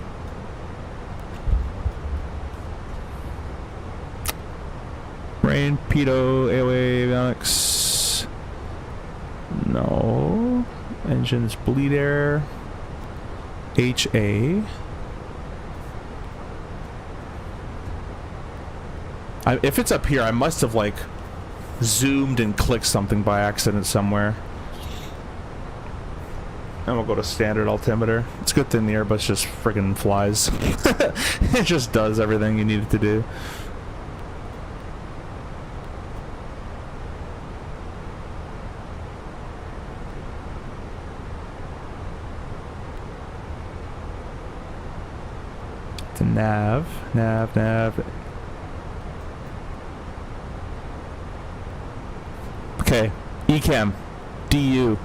Rain, Pitot, AOA, avionics. No. Engines, bleed air. HA. If it's up here, I must have like zoomed and clicked something by accident somewhere. And we'll go to standard altimeter. It's a good thing the Airbus just friggin' flies. It just does everything you need it to do. To nav. Okay, ECAM, DU.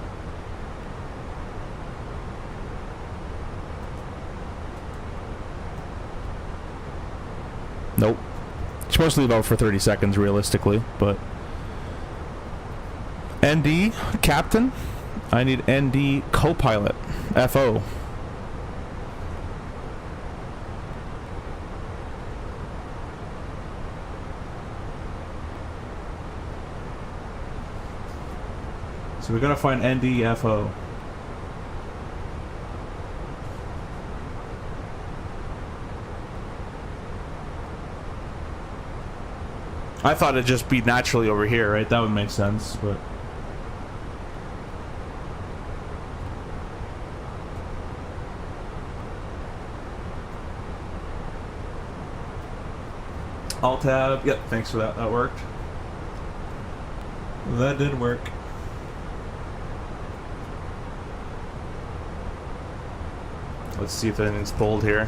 Nope. You're supposed to leave out for 30 seconds realistically, but... ND, Captain. I need ND, Co-Pilot, FO. So we gotta find NDFO. I thought it'd just be naturally over here, right? That would make sense, but... Alt-tab. Yep, thanks for that. That worked. That did work. Let's see if anything's pulled here.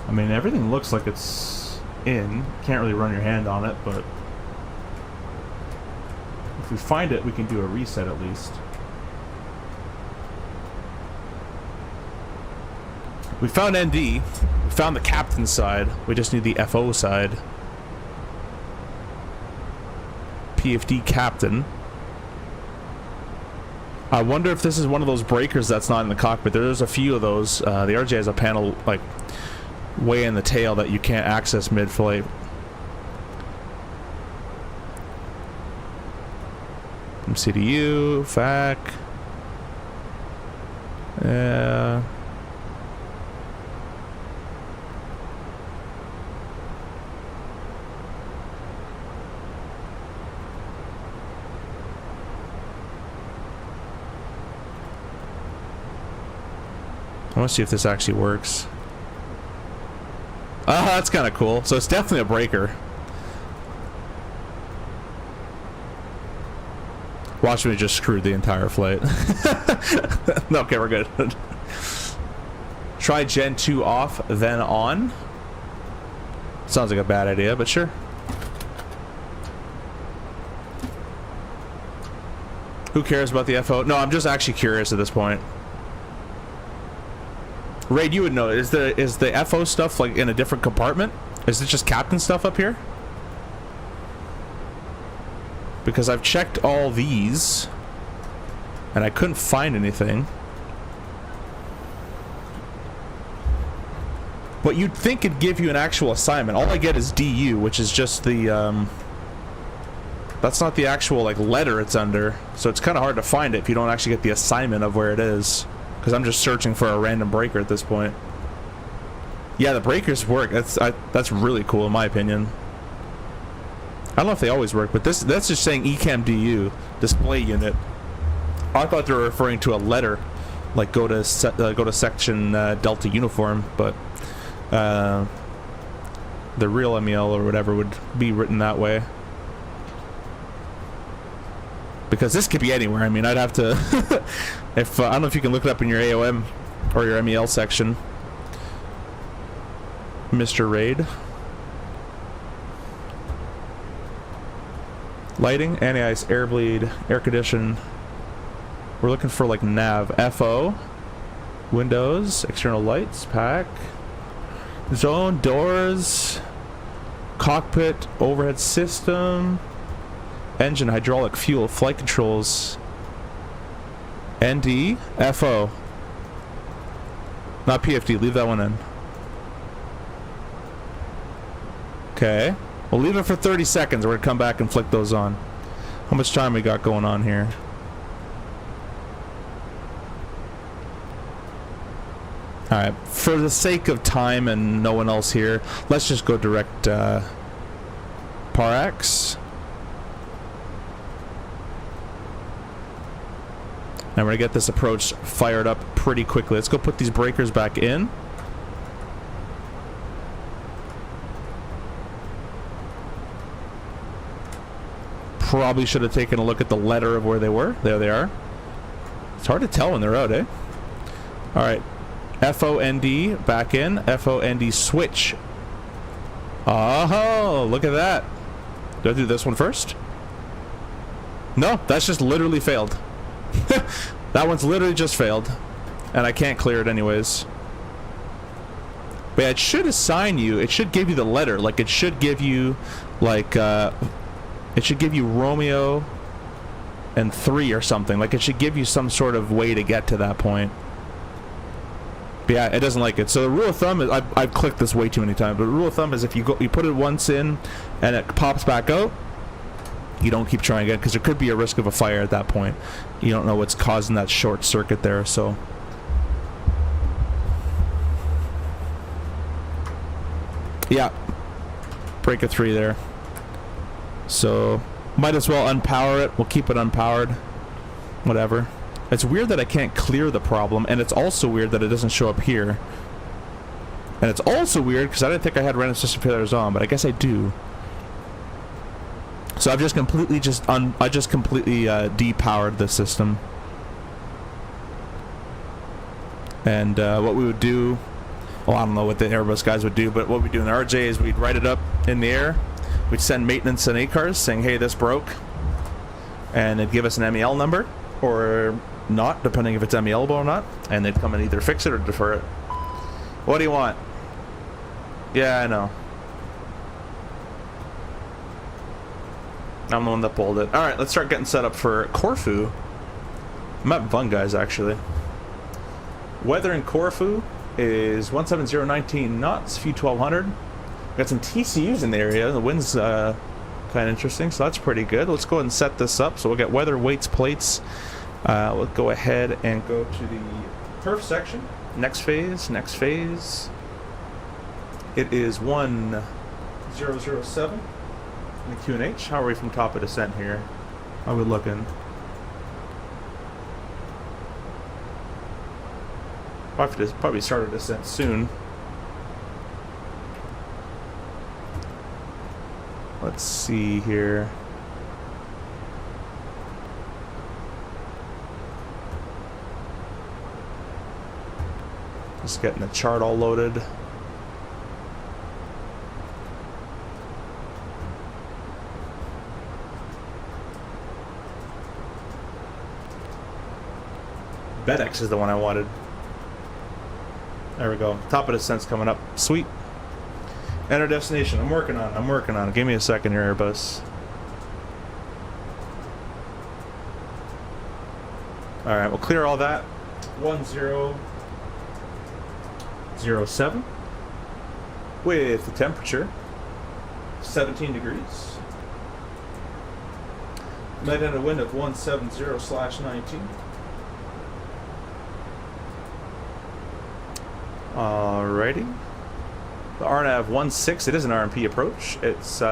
I mean, everything looks like it's in. Can't really run your hand on it, but if we find it, we can do a reset at least. We found ND. We found the captain's side. We just need the FO side. PFD captain. I wonder if this is one of those breakers that's not in the cockpit. There's a few of those. The RJ has a panel like way in the tail that you can't access mid-flight. CDU, FAC. I want to see if this actually works. Ah, that's kind of cool. So it's definitely a breaker. Watch me just screw the entire flight. Okay, we're good. Try Gen 2 off, then on. Sounds like a bad idea, but sure. Who cares about the FO? No, I'm just actually curious at this point. Raid, you would know. Is the FO stuff like in a different compartment? Is it just captain stuff up here? Because I've checked all these and I couldn't find anything. But you'd think it'd give you an actual assignment. All I get is DU, which is just the that's not the actual like letter it's under. So it's kind of hard to find it if you don't actually get the assignment of where it is. Because I'm just searching for a random breaker at this point. Yeah, the breakers work. That's really cool in my opinion. I don't know if they always work, but that's just saying ECAM DU, display unit. I thought they were referring to a letter, like go to section Delta uniform, but the real MEL or whatever would be written that way. Because this could be anywhere. I mean, I'd have to if I don't know if you can look it up in your AOM or your MEL section. Mr. Raid. Lighting, anti-ice, air bleed, air condition. We're looking for like nav, FO, windows, external lights, pack, zone, doors, cockpit, overhead system, engine, hydraulic, fuel, flight controls, ND, FO. Not PFD, leave that one in. Okay. We'll leave it for 30 seconds. We're going to come back and flick those on. How much time we got going on here? Alright, for the sake of time and no one else here, let's just go direct Parax. And we're going to get this approach fired up pretty quickly. Let's go put these breakers back in. Probably should have taken a look at the letter of where they were. There they are. It's hard to tell when they're out, eh? Alright. FOND back in. FOND switch. Oh, look at that. Do I do this one first? No, that's just literally failed. That one's literally just failed. And I can't clear it anyways. But yeah, it should assign you, it should give you the letter. Like, it should give you, like, it should give you Romeo and 3 or something. Like, it should give you some sort of way to get to that point. But yeah, it doesn't like it. So the rule of thumb is, I've clicked this way too many times, but the rule of thumb is if you put it once in and it pops back out, you don't keep trying again, because there could be a risk of a fire at that point. You don't know what's causing that short circuit there, so. Yeah. Breaker 3 there. So, might as well unpower it. We'll keep it unpowered. Whatever. It's weird that I can't clear the problem, and it's also weird that it doesn't show up here. And it's also weird because I didn't think I had random system failures on, but I guess I do. So I've just completely depowered the system. And what we would do, well, I don't know what the Airbus guys would do, but what we do in the RJ is we'd write it up in the air. We'd send maintenance and ACARs saying, hey, this broke. And it'd give us an MEL number, or not, depending if it's MELable or not. And they'd come and either fix it or defer it. What do you want? Yeah, I know. I'm the one that pulled it. Alright, let's start getting set up for Corfu. I'm having fun, guys, actually. Weather in Corfu is 17019 knots, few 1200. Got some TCUs in the area. The wind's kind of interesting, so that's pretty good. Let's go ahead and set this up. So we'll get weather, weights, plates. We'll go ahead and go to the perf section. Next phase, next phase. It is 1007. The QNH. How are we from top of descent here? How are we looking? Probably start a descent soon. Let's see here. Just getting the chart all loaded. BedX is the one I wanted. There we go. Top of descent's coming up. Sweet. Enter destination. I'm working on it. Give me a second here, Airbus. Alright, we'll clear all that. 1007. With the temperature 17 degrees. Night and a wind of 170/19. Alrighty. The RNAV 16, it is an RMP approach. It's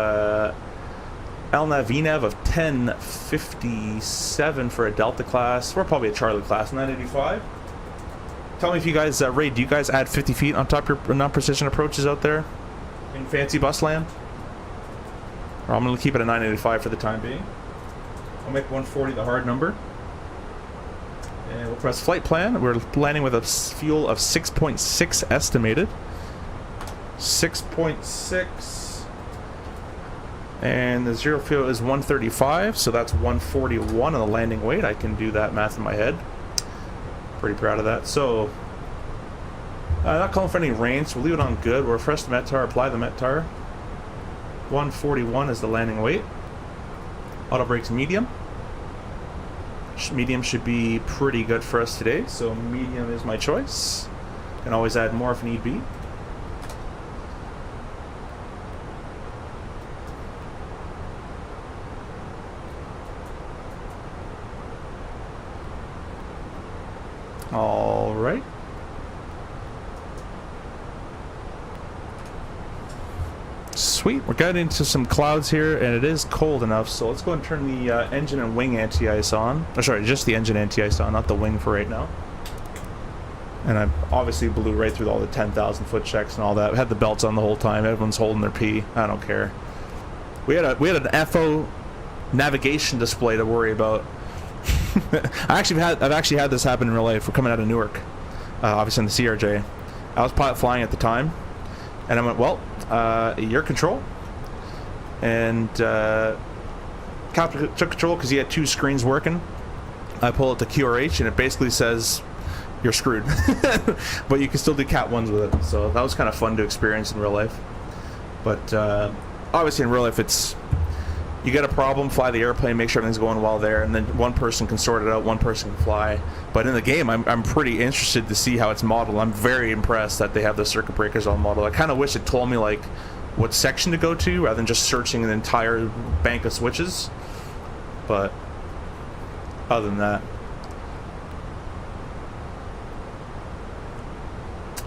LNAV VNAV of 1057 for a Delta class. We're probably a Charlie class, 985. Tell me if you guys, Ray, do you guys add 50 feet on top of your non-precision approaches out there in fancy bus land? Or I'm going to keep it at 985 for the time being. I'll make 140 the hard number. And we'll press flight plan. We're landing with a fuel of 6.6 estimated. 6.6. And the zero fuel is 135, so that's 141 on the landing weight. I can do that math in my head. Pretty proud of that. So, not calling for any range, so we'll leave it on good. We'll refresh the METAR, apply the METAR. 141 is the landing weight. Auto brakes medium. Medium should be pretty good for us today, so medium is my choice. Can always add more if need be. All right. Sweet. We're getting into some clouds here, and it is cold enough, so let's go and turn the engine and wing anti-ice on. Oh, sorry, just the engine anti-ice on, not the wing for right now. And I obviously blew right through all the 10,000 foot checks and all that. We had the belts on the whole time. Everyone's holding their pee. I don't care. We had an FO navigation display to worry about. I've actually had this happen in real life. We're coming out of Newark, obviously in the CRJ. I was pilot flying at the time, and I went, well, your control. And captain took control because he had two screens working. I pull it to QRH, and it basically says you're screwed. But you can still do Cat 1s with it, so that was kind of fun to experience in real life. But obviously in real life, it's you get a problem, fly the airplane, make sure everything's going well there, and then one person can sort it out, one person can fly. But in the game, I'm pretty interested to see how it's modeled. I'm very impressed that they have the circuit breakers all modeled. I kind of wish it told me like what section to go to rather than just searching an entire bank of switches. But other than that,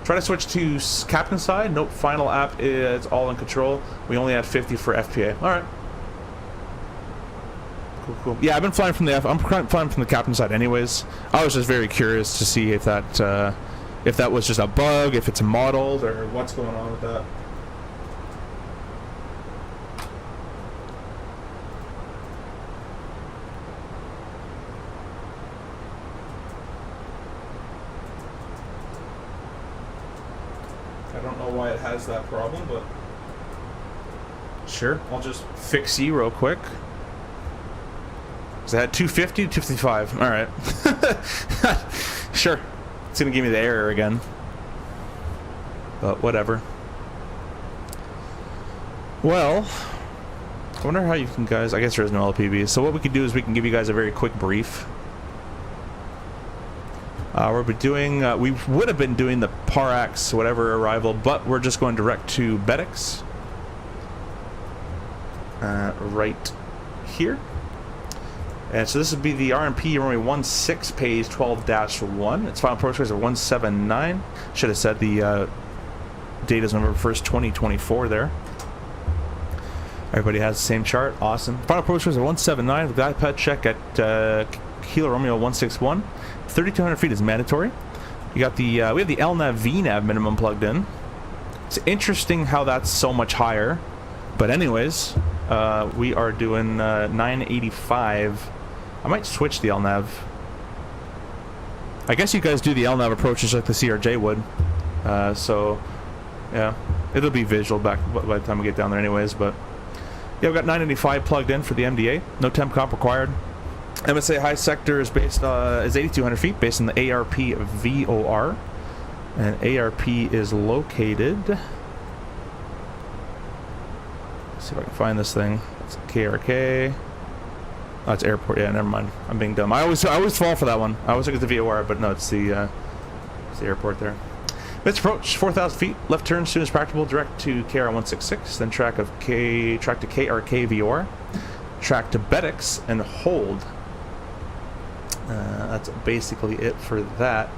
try to switch to captain side. Nope, final app is all in control. We only had 50 for FPA. All right. Cool. Yeah, I've been flying from I'm flying from the captain side anyways. I was just very curious to see if that was just a bug, if it's modeled, or what's going on with that. I don't know why it has that problem, but sure, I'll just fix you real quick. Is that 250, 255? All right. Sure. It's going to give me the error again. But whatever. Well, I wonder how you can guys... I guess there is no LPB. So what we can do is we can give you guys a very quick brief. We'll be doing... we would have been doing the Parax, whatever arrival, but we're just going direct to Bedix. Right here. And so this would be the RMP runway 16 page 12-1. Its final approach is at 179. Should have said the date is November 1st, 2024 there. Everybody has the same chart. Awesome. Final approach was at 179 with glide path check at Kilo Romeo 161. 3,200 feet is mandatory. You got the we have the LNAV VNAV minimum plugged in. It's interesting how that's so much higher. But anyways, we are doing 985. I might switch the LNAV. I guess you guys do the LNAV approaches like the CRJ would. So, yeah, it'll be visual by the time we get down there anyways. But, yeah, we've got 985 plugged in for the MDA. No temp comp required. MSA high sector is based is 8,200 feet based on the ARP VOR. And ARP is located... Let's see if I can find this thing. It's KRK. Oh, it's airport. Yeah, never mind. I'm being dumb. I always fall for that one. I always look at the VOR, but no, it's the airport there. Let's approach 4,000 feet. Left turn as soon as practicable. Direct to KR 166. Then track to KRK VOR. Track to Bedix and hold. That's basically it for that.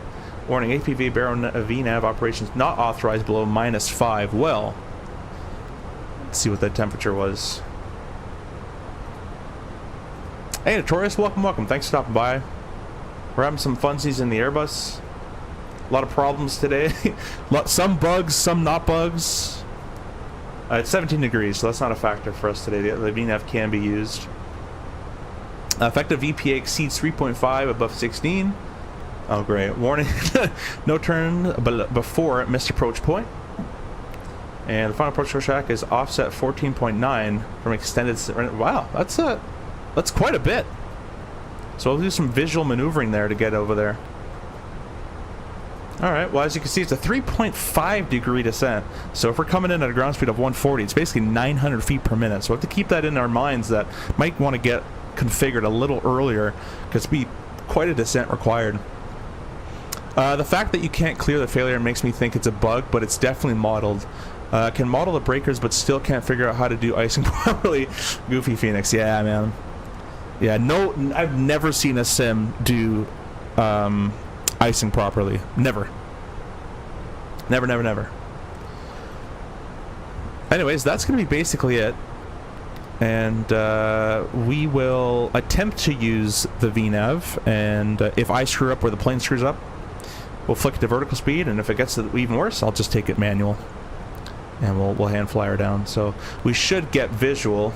Warning: APV Barrow VNAV operations not authorized below -5. Well. Let's see what that temperature was. Hey, Notorious, welcome, welcome. Thanks for stopping by. We're having some funsies in the Airbus. A lot of problems today. Some bugs, some not bugs. It's 17 degrees, so that's not a factor for us today. The VNAV can be used. Effective EPA exceeds 3.5 above 16. Oh, great. Warning, no turn before missed approach point. And the final approach track is offset 14.9 from extended... Wow, that's quite a bit. So we'll do some visual maneuvering there to get over there. Alright, well, as you can see, it's a 3.5 degree descent. So if we're coming in at a ground speed of 140, it's basically 900 feet per minute. So we have to keep that in our minds that might want to get configured a little earlier because it'd be quite a descent required. The fact that you can't clear the failure makes me think it's a bug, but it's definitely modeled. Can model the breakers, but still can't figure out how to do icing properly. Goofy Phoenix, yeah, man. Yeah, no, I've never seen a sim do icing properly. Never. Never, never, never. Anyways, that's going to be basically it. And we will attempt to use the VNAV, and if I screw up or the plane screws up, we'll flick it to vertical speed, and if it gets even worse, I'll just take it manual. And we'll hand fly her down. So we should get visual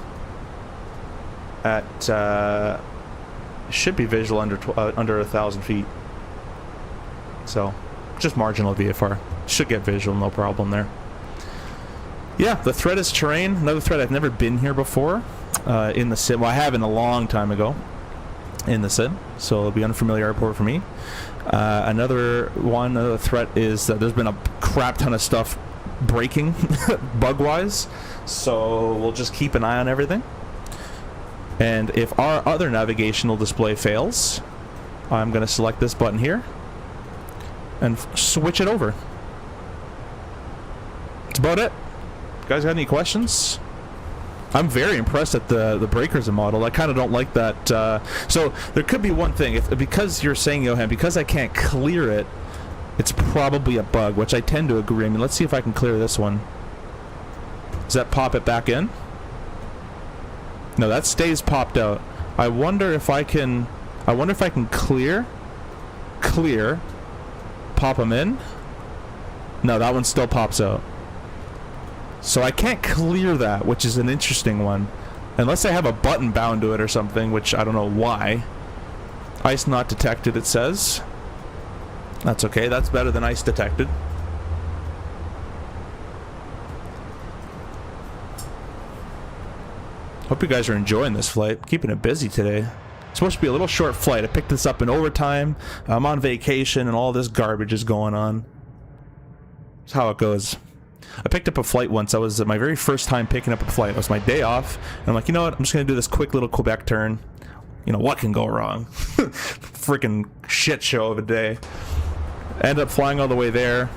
at should be visual under 1,000 feet. So just marginal VFR. Should get visual, no problem there. Yeah, the threat is terrain. Another threat, I've never been here before in the sim. Well, I have in a long time ago in the sim, so it'll be unfamiliar airport for me. Another threat is that there's been a crap ton of stuff breaking bug-wise, so we'll just keep an eye on everything. And if our other navigational display fails, I'm going to select this button here and switch it over. That's about it. You guys got any questions? I'm very impressed at the breakers and model. I kind of don't like that. So there could be one thing. Because you're saying, Johan, because I can't clear it, it's probably a bug, which I tend to agree. I mean, let's see if I can clear this one. Does that pop it back in? No, that stays popped out. I wonder if I can clear, pop them in. No, that one still pops out. So I can't clear that, which is an interesting one. Unless I have a button bound to it or something, which I don't know why. Ice not detected, it says. That's okay, that's better than ice detected. Hope you guys are enjoying this flight. Keeping it busy today. It's supposed to be a little short flight. I picked this up in overtime. I'm on vacation and all this garbage is going on. That's how it goes. I picked up a flight once. That was my very first time picking up a flight. It was my day off. And I'm like, you know what? I'm just going to do this quick little Quebec turn. You know, what can go wrong? Freaking shit show of a day. Ended up flying all the way there.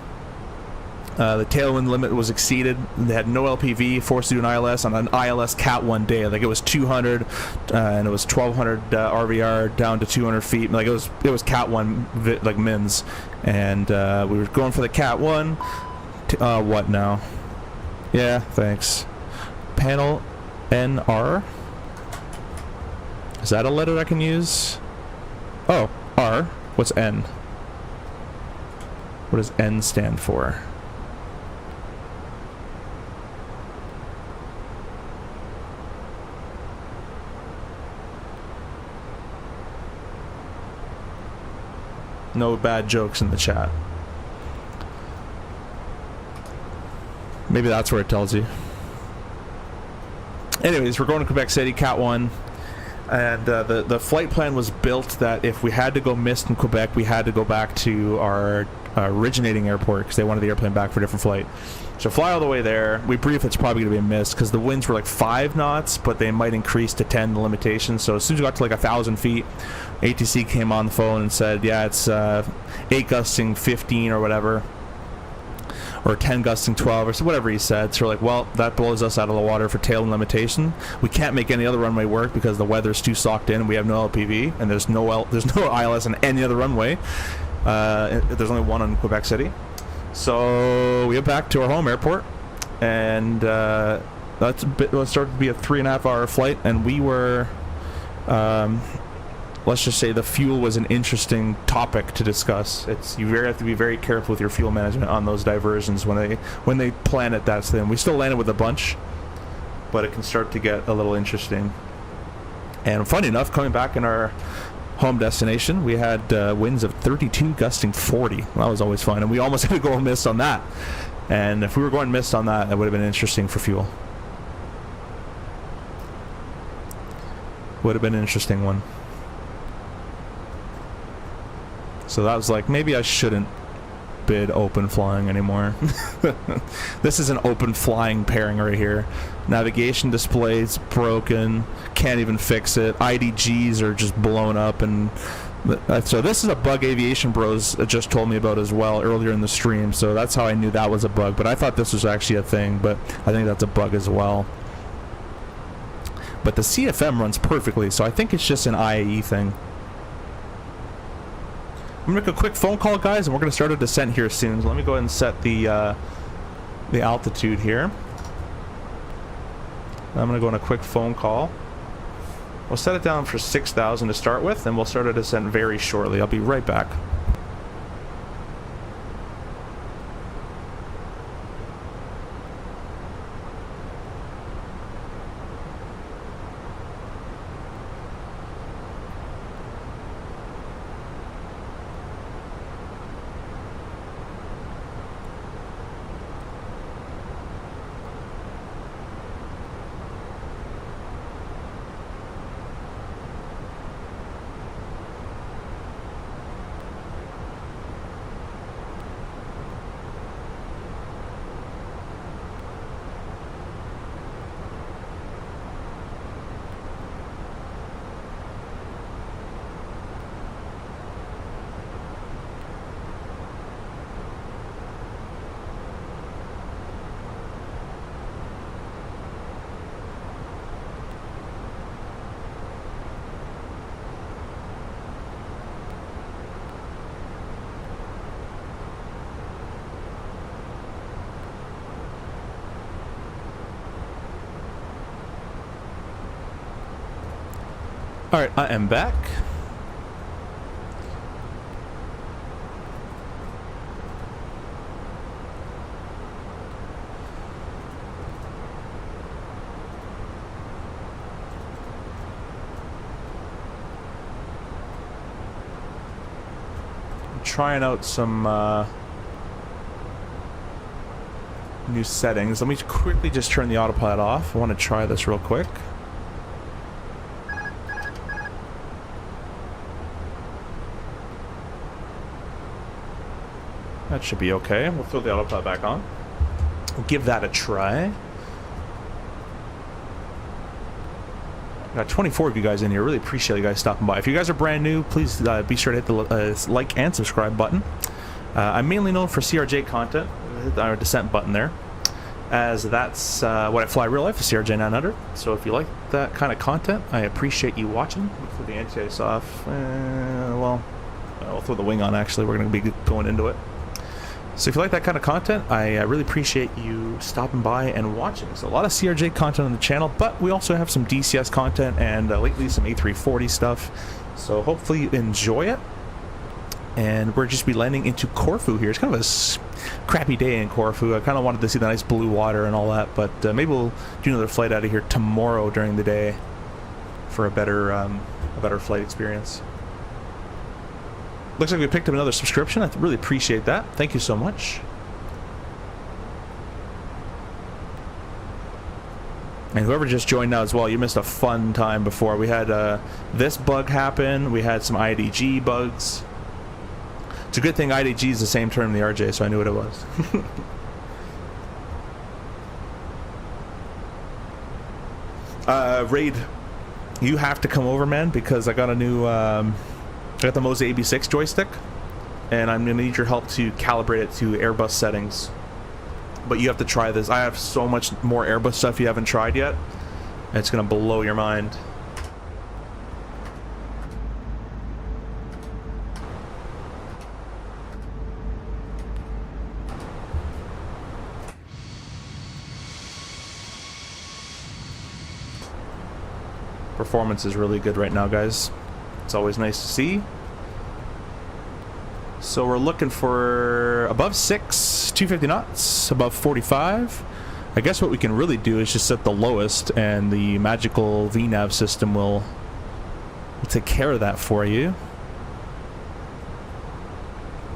The tailwind limit was exceeded. They had no LPV, forced to do an ILS on an ILS Cat 1 day. Like it was 200 and it was 1200 RVR down to 200 feet. Like it was Cat 1 like mins. And we were going for the Cat 1. What now? Yeah, thanks. Panel NR. Is that a letter I can use? Oh, R. What's N? What does N stand for? No bad jokes in the chat. Maybe that's where it tells you. Anyways, we're going to Quebec City, Cat 1. And the flight plan was built that if we had to go missed in Quebec, we had to go back to our originating airport because they wanted the airplane back for a different flight. So fly all the way there. We brief it's probably going to be a miss because the winds were like 5 knots, but they might increase to 10, the limitation. So as soon as we got to like 1,000 feet, ATC came on the phone and said, yeah, it's 8 gusting 15 or whatever. Or 10 gusting 12 or so, whatever he said. So we're like, well, that blows us out of the water for tail limitation. We can't make any other runway work because the weather's too socked in. We have no LPV and there's no ILS on any other runway. There's only one on Quebec City. So we went back to our home airport, and let's start to be a 3.5-hour flight. And we were let's just say the fuel was an interesting topic to discuss. You have to be very careful with your fuel management on those diversions when they plan it. That's them. We still landed with a bunch, but it can start to get a little interesting. And funny enough, coming back in our home destination, we had winds of 32 gusting 40. That was always fun, and we almost had to go mist on that. And if we were going mist on that, that would have been interesting for fuel. Would have been an interesting one. So that was like, maybe I shouldn't bid open flying anymore. This is an open flying pairing right here. Navigation display's broken, can't even fix it. IDGs are just blown up, and so this is a bug Aviation Bros just told me about as well earlier in the stream. So that's how I knew that was a bug, but I thought this was actually a thing, but I think that's a bug as well. But the CFM runs perfectly, so I think it's just an IAE thing. I'm gonna make a quick phone call, guys, and we're gonna start a descent here soon. So let me go ahead and set the altitude here. I'm gonna go on a quick phone call. We'll set it down for 6,000 to start with, and we'll start a descent very shortly. I'll be right back. Alright, I am back. I'm trying out some new settings. Let me quickly just turn the autopilot off. I want to try this real quick. That should be okay. We'll throw the autopilot back on. We'll give that a try. Got 24 of you guys in here. Really appreciate you guys stopping by. If you guys are brand new, please be sure to hit the like and subscribe button. I'm mainly known for CRJ content. Hit our descent button there, as that's what I fly real life, the CRJ 900. So if you like that kind of content, I appreciate you watching. We'll throw the anti-ice off. Well, I'll throw the wing on, actually. We're going to be going into it. So if you like that kind of content, I really appreciate you stopping by and watching. There's a lot of CRJ content on the channel, but we also have some DCS content and lately some A340 stuff. So hopefully you enjoy it. And we're just be landing into Corfu here. It's kind of a crappy day in Corfu. I kind of wanted to see the nice blue water and all that, but maybe we'll do another flight out of here tomorrow during the day for a better flight experience. Looks like we picked up another subscription. I really appreciate that. Thank you so much. And whoever just joined now as well, you missed a fun time before. We had this bug happen. We had some IDG bugs. It's a good thing IDG is the same term in the RJ, so I knew what it was. Raid, you have to come over, man, because I got a new... I got the Moza AB6 joystick, and I'm going to need your help to calibrate it to Airbus settings. But you have to try this. I have so much more Airbus stuff you haven't tried yet. It's going to blow your mind. performance is really good right now, guys. It's always nice to see. So we're looking for above 6, 250 knots, above 45. I guess what we can really do is just set the lowest, and the magical VNAV system will take care of that for you.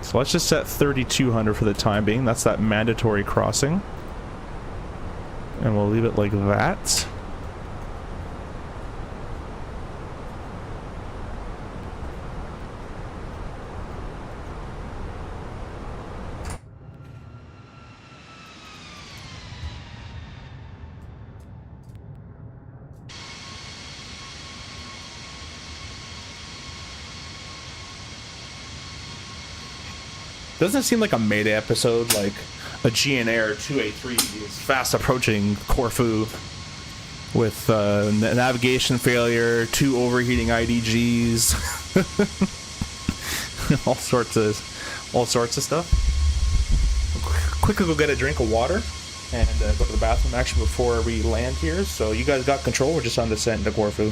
So let's just set 3,200 for the time being. That's that mandatory crossing. And we'll leave it like that. Doesn't it seem like a Mayday episode, like a GNR 2A3 is fast approaching Corfu with navigation failure, 2 overheating IDGs, all sorts of stuff. Quickly go get a drink of water and go to the bathroom actually before we land here. So you guys got control. We're just on descent into Corfu.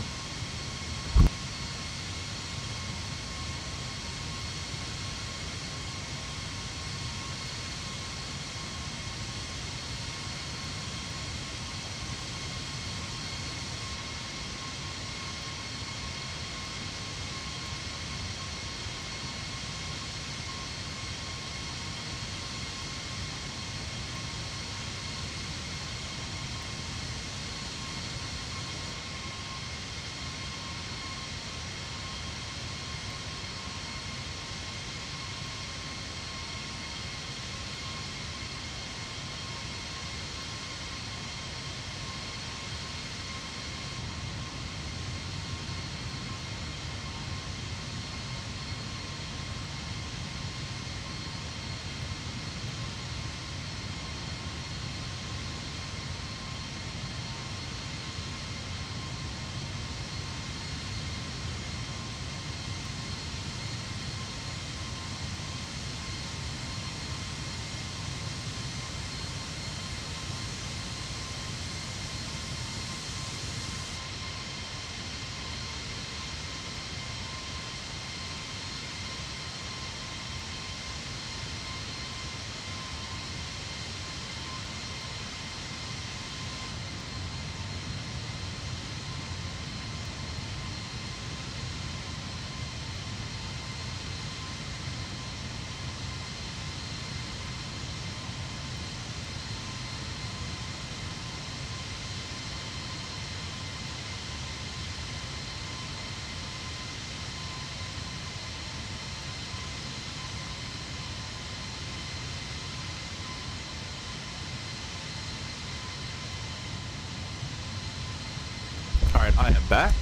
Alright, I am back.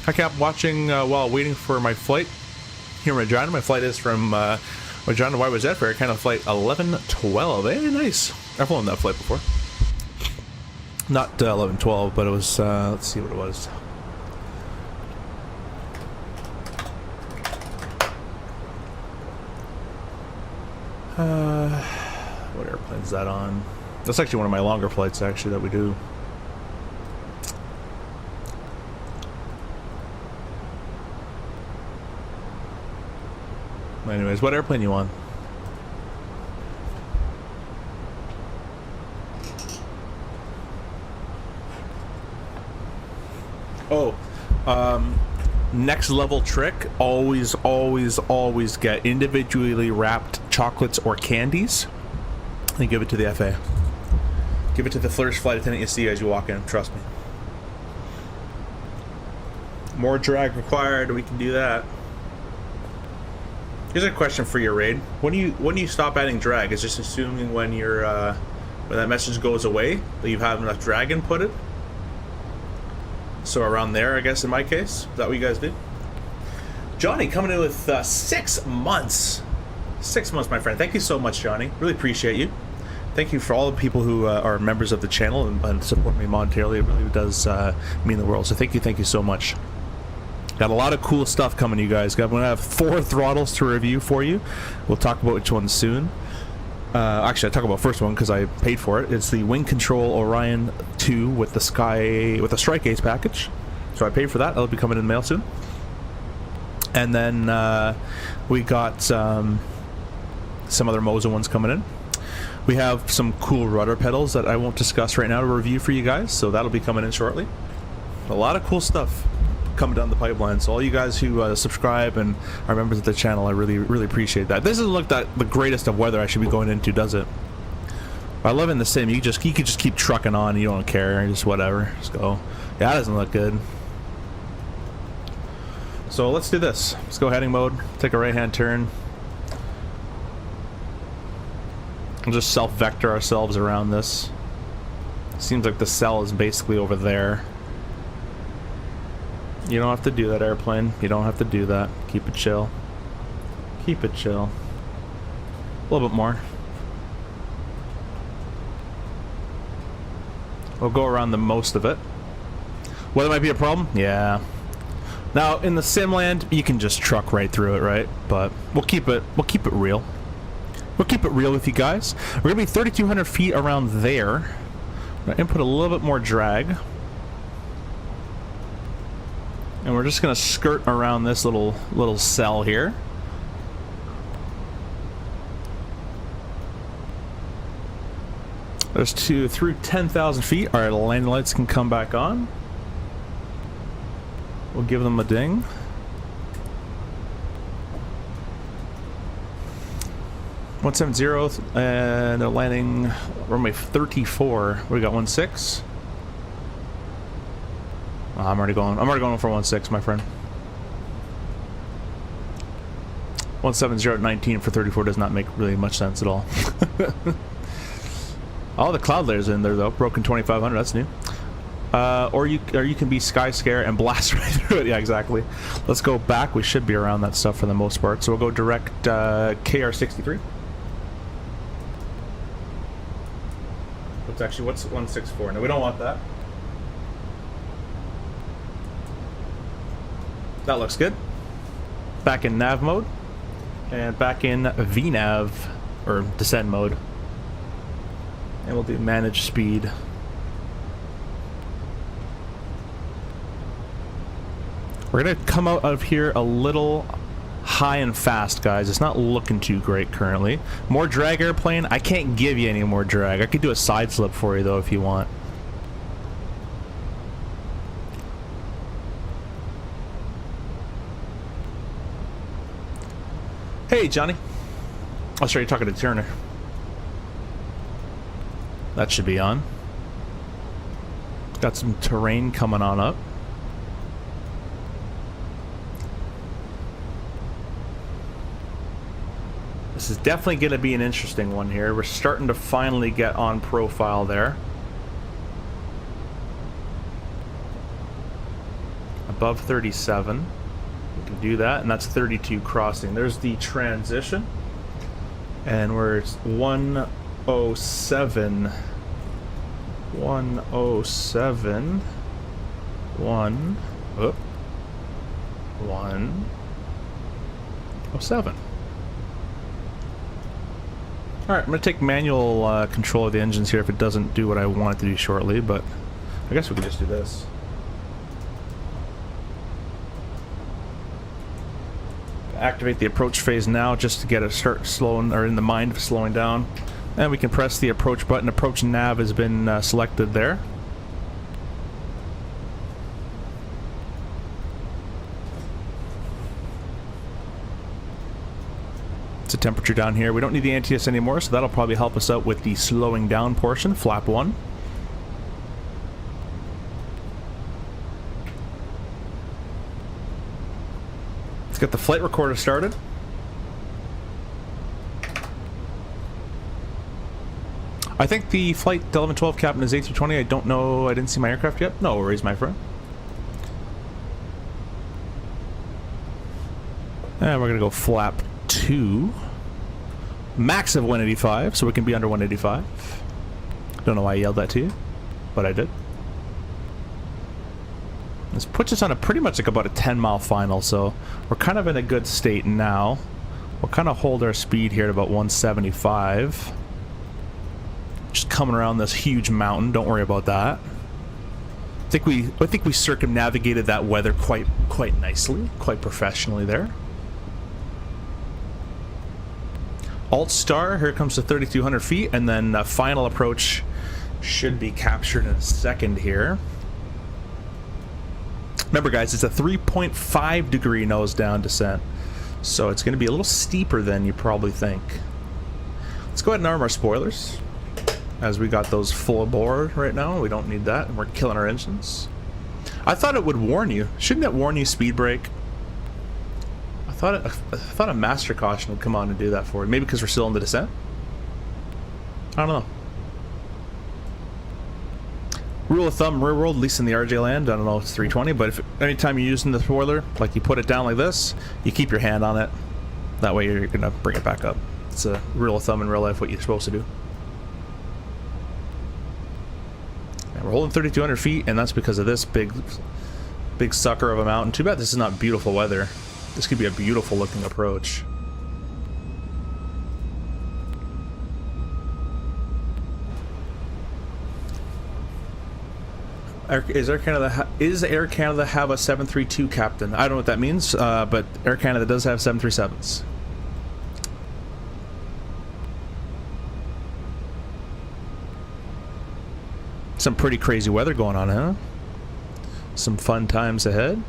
I kept watching while waiting for my flight here in Regina. My flight is from Regina. Why was that for? Kind of flight 1112. Hey, nice. I've flown that flight before. Not 1112, but it was, let's see what it was. What airplane's that on? That's actually one of my longer flights, actually, that we do. Anyways, what airplane you on? Oh, next level trick, always get individually wrapped chocolates or candies and give it to the FA. Give it to the first flight attendant you see as you walk in, trust me. More drag required, we can do that. Here's a question for your raid. When do you stop adding drag? Is just assuming when you're when that message goes away that you have enough drag inputted? So around there, I guess in my case. Is that what you guys do? Johnny coming in with 6 months. 6 months, my friend. Thank you so much, Johnny. Really appreciate you. Thank you for all the people who are members of the channel and support me monetarily. It really does mean the world. So thank you so much. Got a lot of cool stuff coming, you guys. I'm going to have 4 throttles to review for you. We'll talk about which ones soon. Actually, I talk about first one because I paid for it. It's the Wing Control Orion 2 with the Strike Ace package. So I paid for that. That'll be coming in the mail soon. And then we got some other Moza ones coming in. We have some cool rudder pedals that I won't discuss right now to review for you guys, so that'll be coming in shortly. A lot of cool stuff coming down the pipeline, so all you guys who subscribe and are members of the channel, I really appreciate that. This doesn't look like the greatest of weather I should be going into, does it? I love it in the sim. You could just keep trucking on. You don't care. Just whatever. Just go. Yeah, that doesn't look good. So let's do this. Let's go heading mode. Take a right-hand turn. We'll just self-vector ourselves around this. Seems like the cell is basically over there. You don't have to do that, airplane. You don't have to do that. Keep it chill. Keep it chill. A little bit more. We'll go around the most of it. Weather might be a problem? Yeah. Now, in the Simland, you can just truck right through it, right? But we'll keep it real. We'll keep it real with you guys. We're gonna be 3,200 feet around there. I'm gonna input a little bit more drag. And we're just gonna skirt around this little cell here. There's through 10,000 feet. Alright, landing lights can come back on. We'll give them a ding. .170, and they're landing runway 34. We got 16. Oh, I'm already going for 16, my friend. 170 at 19 for 34 does not make really much sense at all. All the cloud layers in there though. Broken 2500, that's new. Or you can be Sky Scare and blast right through it. Yeah, exactly. Let's go back. We should be around that stuff for the most part. So we'll go direct KR63. What's 164? No, we don't want that. That looks good. Back in nav mode. And back in VNav, or descend mode. And we'll do manage speed. We're gonna come out of here a little high and fast, guys. It's not looking too great currently. More drag, airplane. I can't give you any more drag. I could do a side slip for you though if you want. Hey, Johnny. Oh, sorry, you're talking to Turner. That should be on. Got some terrain coming on up. This is definitely going to be an interesting one here. We're starting to finally get on profile there. Above 37. We can do that, and that's 32 crossing. There's the transition. And we're 107. 107. 107. Alright, I'm going to take manual control of the engines here if it doesn't do what I want it to do shortly, but I guess we can just do this. Activate the approach phase now just to get it start slowing, or in the mind of slowing down. And we can press the approach button. Approach nav has been selected there. It's a temperature down here. We don't need the NTS anymore, so that'll probably help us out with the slowing down portion. Flap 1. Let's get the flight recorder started. I think the flight 1112 captain is A320. I don't know. I didn't see my aircraft yet. No worries, my friend. And we're going to go flap 2. Max of 185, so we can be under 185. Don't know why I yelled that to you, but I did. This puts us on a pretty much like about a 10-mile final, so we're kind of in a good state now. We'll kind of hold our speed here at about 175. Just coming around this huge mountain. Don't worry about that. I think we circumnavigated that weather quite nicely, quite professionally there. Alt star, here comes to 3,200 feet, and then final approach should be captured in a second here. Remember, guys, it's a 3.5 degree nose down descent, so it's going to be a little steeper than you probably think. Let's go ahead and arm our spoilers, as we got those full aboard right now. We don't need that, and we're killing our engines. I thought it would warn you. Shouldn't it warn you speed brake? I thought a master caution would come on and do that for you. Maybe because we're still in the descent? I don't know. Rule of thumb, rear world, at least in the RJ land, I don't know, it's 320, but if anytime you're using the spoiler, like you put it down like this, you keep your hand on it. That way you're gonna bring it back up. It's a rule of thumb in real life, what you're supposed to do. And we're holding 3,200 feet, and that's because of this big sucker of a mountain. Too bad this is not beautiful weather. This could be a beautiful looking approach. Is Air Canada have a 732 captain? I don't know what that means, but Air Canada does have 737s. Some pretty crazy weather going on, huh? Some fun times ahead.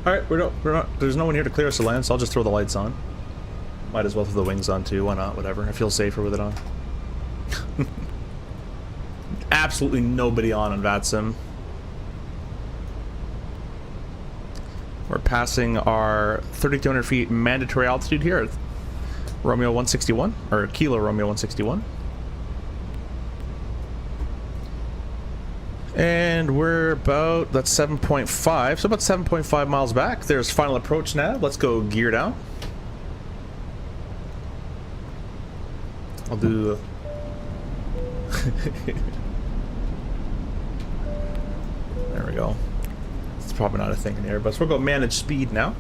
All right, we're not. There's no one here to clear us the land, so I'll just throw the lights on. Might as well throw the wings on too. Why not? Whatever. I feel safer with it on. Absolutely nobody on VATSIM. We're passing our 3,200 feet mandatory altitude here at Romeo 161, or Kilo Romeo 161. And we're about, that's 7.5, so about 7.5 miles back. There's final approach nav. Let's go gear down. I'll do... There we go. It's probably not a thing in here, but we'll go manage speed now.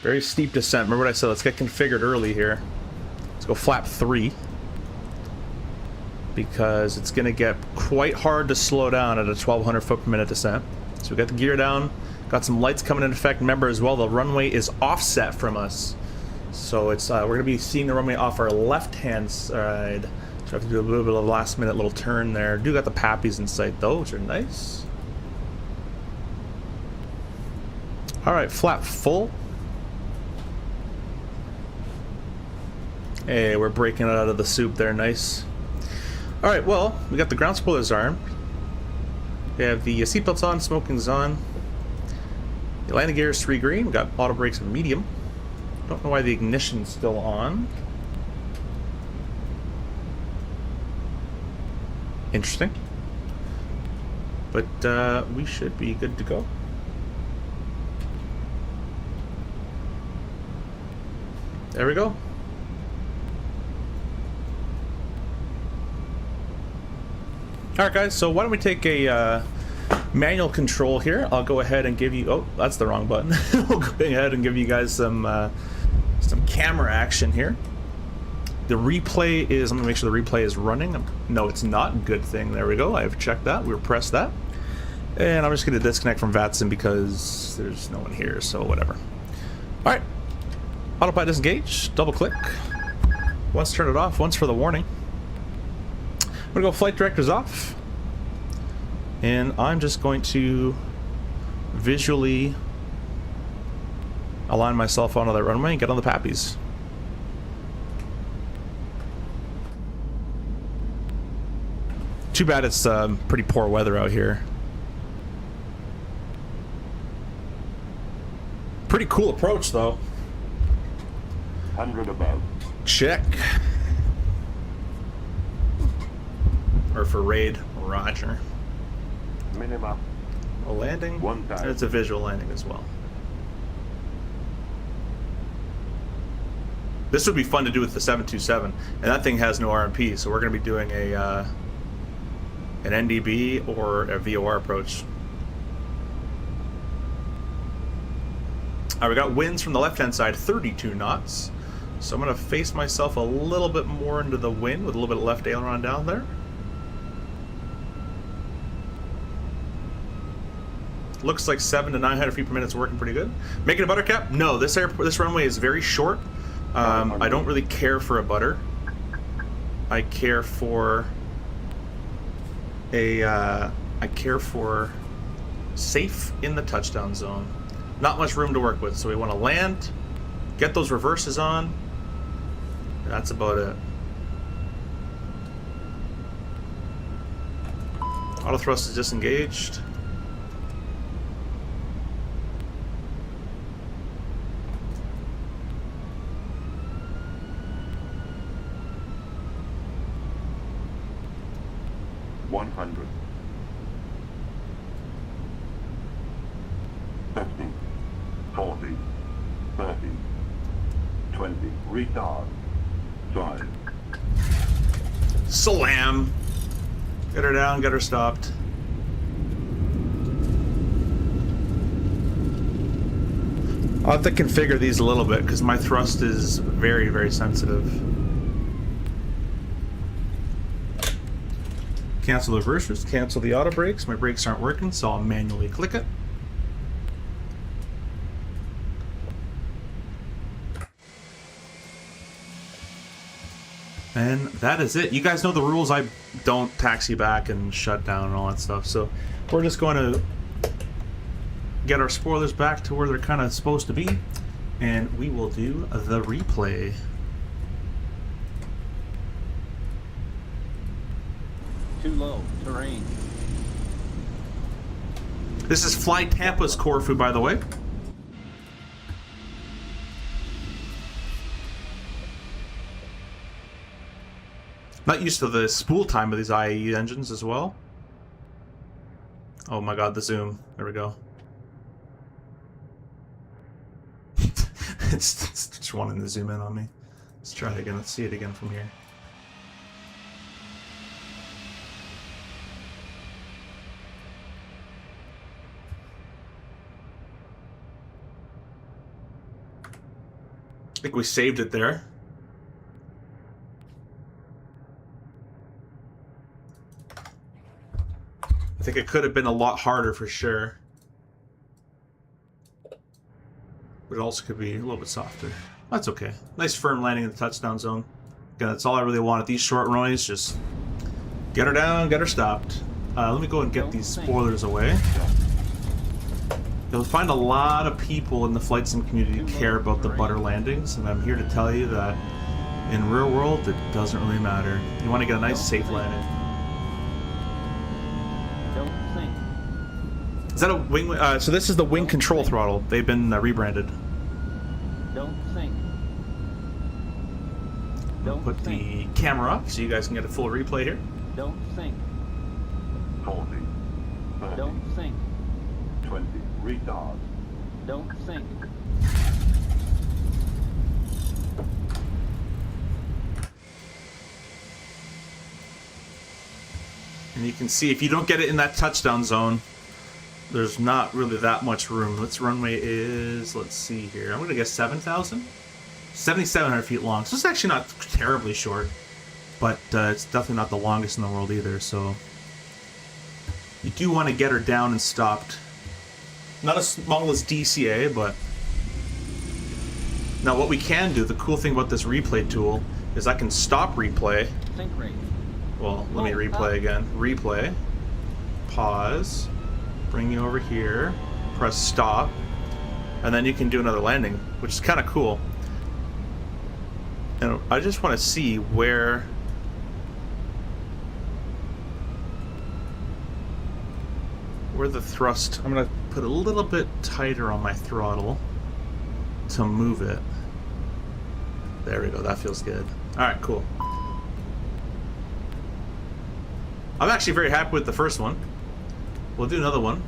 Very steep descent. Remember what I said, let's get configured early here. Let's go flap 3. Because it's going to get quite hard to slow down at a 1,200 foot per minute descent. So we got the gear down, got some lights coming into effect. Remember as well, the runway is offset from us. So it's we're going to be seeing the runway off our left-hand side. So I have to do a little bit of a last-minute little turn there. Do got the pappies in sight though, which are nice. All right, flap full. Hey, we're breaking it out of the soup there, nice. All right, well, we got the ground spoilers armed. We have the seatbelts on, smoking's on. The landing gear is 3 green. We got auto brakes in medium. Don't know why the ignition's still on. Interesting. But we should be good to go. There we go. Alright guys, so why don't we take a manual control here. I'll go ahead and give you... Oh, that's the wrong button. We'll go ahead and give you guys some camera action here. The replay is... I'm going to make sure the replay is running. No, it's not. Good thing. There we go. I've checked that. We pressed that. And I'm just going to disconnect from VATSIM because there's no one here, so whatever. Alright. Autopilot disengage. Double click. Once turn it off, once for the warning. I'm going to go flight directors off. And I'm just going to visually align myself onto that runway and get on the pappies. Too bad it's pretty poor weather out here. Pretty cool approach though. 100 above. Check. Or for raid, roger. Minimum. A landing, 1 time. and it's a visual landing as well. This would be fun to do with the 727, and that thing has no RMP, so we're going to be doing a an NDB or a VOR approach. We got winds from the left-hand side, 32 knots. So I'm going to face myself a little bit more into the wind with a little bit of left aileron down there. Looks like 700 to 900 feet per minute is working pretty good. Making a buttercap? No, this runway is very short. I don't really care for a butter. I care for safe in the touchdown zone. Not much room to work with, so we want to land, get those reverses on. That's about it. Auto thrust is disengaged. $100. 50, 40, 30, 20, retard, 5. Slam! Get her down, get her stopped. I'll have to configure these a little bit because my thrust is very, very sensitive. Cancel the reversers, cancel the auto brakes. My brakes aren't working, so I'll manually click it. And that is it. You guys know the rules. I don't taxi back and shut down and all that stuff. So we're just going to get our spoilers back to where they're kind of supposed to be. And we will do the replay. Too low, terrain. This is Fly Tampa's Corfu, by the way. Not used to the spool time of these IAE engines as well. Oh my god, the zoom. There we go. it's just wanting to zoom in on me. Let's try it again. Let's see it again from here. I think we saved it there. I think it could have been a lot harder for sure. But it also could be a little bit softer. That's okay. Nice firm landing in the touchdown zone. Again, that's all I really want at these short runways. Just get her down, get her stopped. Let me go and get these spoilers away. You'll find a lot of people in the flight sim community who care about the butter landings, and I'm here to tell you that in real world, it doesn't really matter. You want to get a nice safe landing. Is that a wing? So this is the wing control throttle. They've been rebranded. Don't think. Don't put the camera off so you guys can get a full replay here. Don't think. 40, 30, Don't think. 20, retard. Don't think. And you can see if you don't get it in that touchdown zone, there's not really that much room. This runway is, let's see here, I'm going to guess 7,000? 7,700 feet long. So it's actually not terribly short, but it's definitely not the longest in the world either. So you do want to get her down and stopped. Not as small as DCA, but now what we can do, the cool thing about this replay tool, is I can stop replay. Think rate. Well, let me replay again. Replay. Pause. Bring you over here. Press stop. And then you can do another landing, which is kind of cool. And I just want to see where the thrust. I'm going to put a little bit tighter on my throttle to move it. There we go. That feels good. All right, cool. I'm actually very happy with the first one. We'll do another one.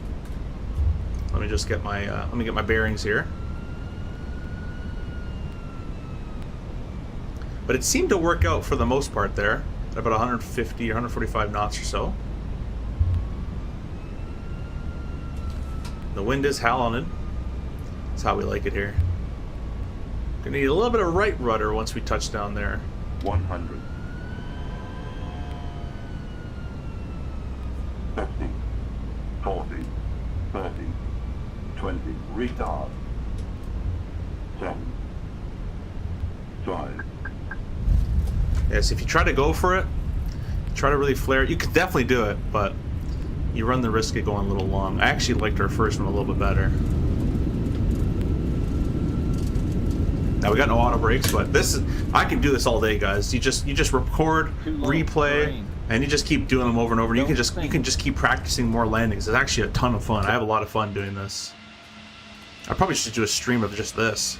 Let me just get my bearings here. But it seemed to work out for the most part there, at about 150 or 145 knots or so. The wind is howling. It's how we like it here. Gonna need a little bit of right rudder once we touch down there. 100. 50, 40, 30, 20, retard. 7, 5. Yes, if you try to go for it, try to really flare it, you could definitely do it, but you run the risk of going a little long. I actually liked our first one a little bit better. Now we got no auto brakes, but this is, I can do this all day, guys. You just record, replay, and you just keep doing them over and over. And you can just keep practicing more landings. It's actually a ton of fun. I have a lot of fun doing this. I probably should do a stream of just this.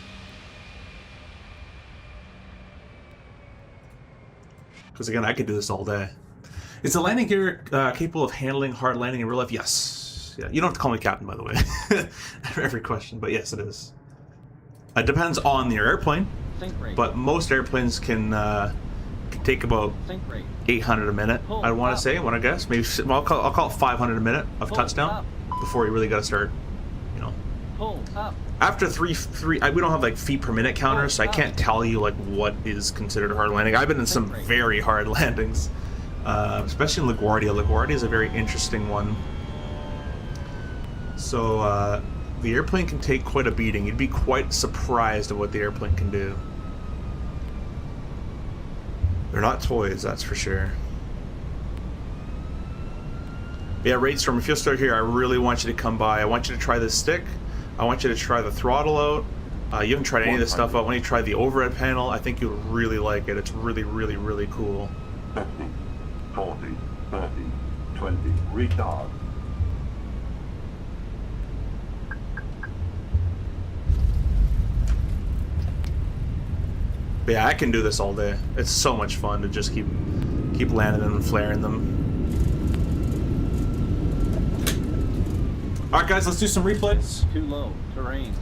Because again, I could do this all day. Is the landing gear capable of handling hard landing in real life? Yes. Yeah. You don't have to call me captain, by the way. Every question, but yes, it is. It depends on your airplane, but most airplanes can take about 800 a minute. I want to say, I guess, maybe. Well, I'll call it 500 a minute of touchdown before you really got to start. You know. After three, we don't have like feet per minute counters, so I can't tell you like what is considered a hard landing. I've been in some very hard landings, especially in LaGuardia. LaGuardia is a very interesting one. So the airplane can take quite a beating. You'd be quite surprised at what the airplane can do. They're not toys, that's for sure. But yeah, Raidstorm, if you'll start here, I really want you to come by. I want you to try this stick. I want you to try the throttle out. You haven't tried any of this stuff out. When you try the overhead panel, I think you'll really like it. It's really, really, really cool. 50, 40, 30, 20, retard. But yeah, I can do this all day. It's so much fun to just keep landing them and flaring them. Alright guys, let's do some replays. Too low, terrain.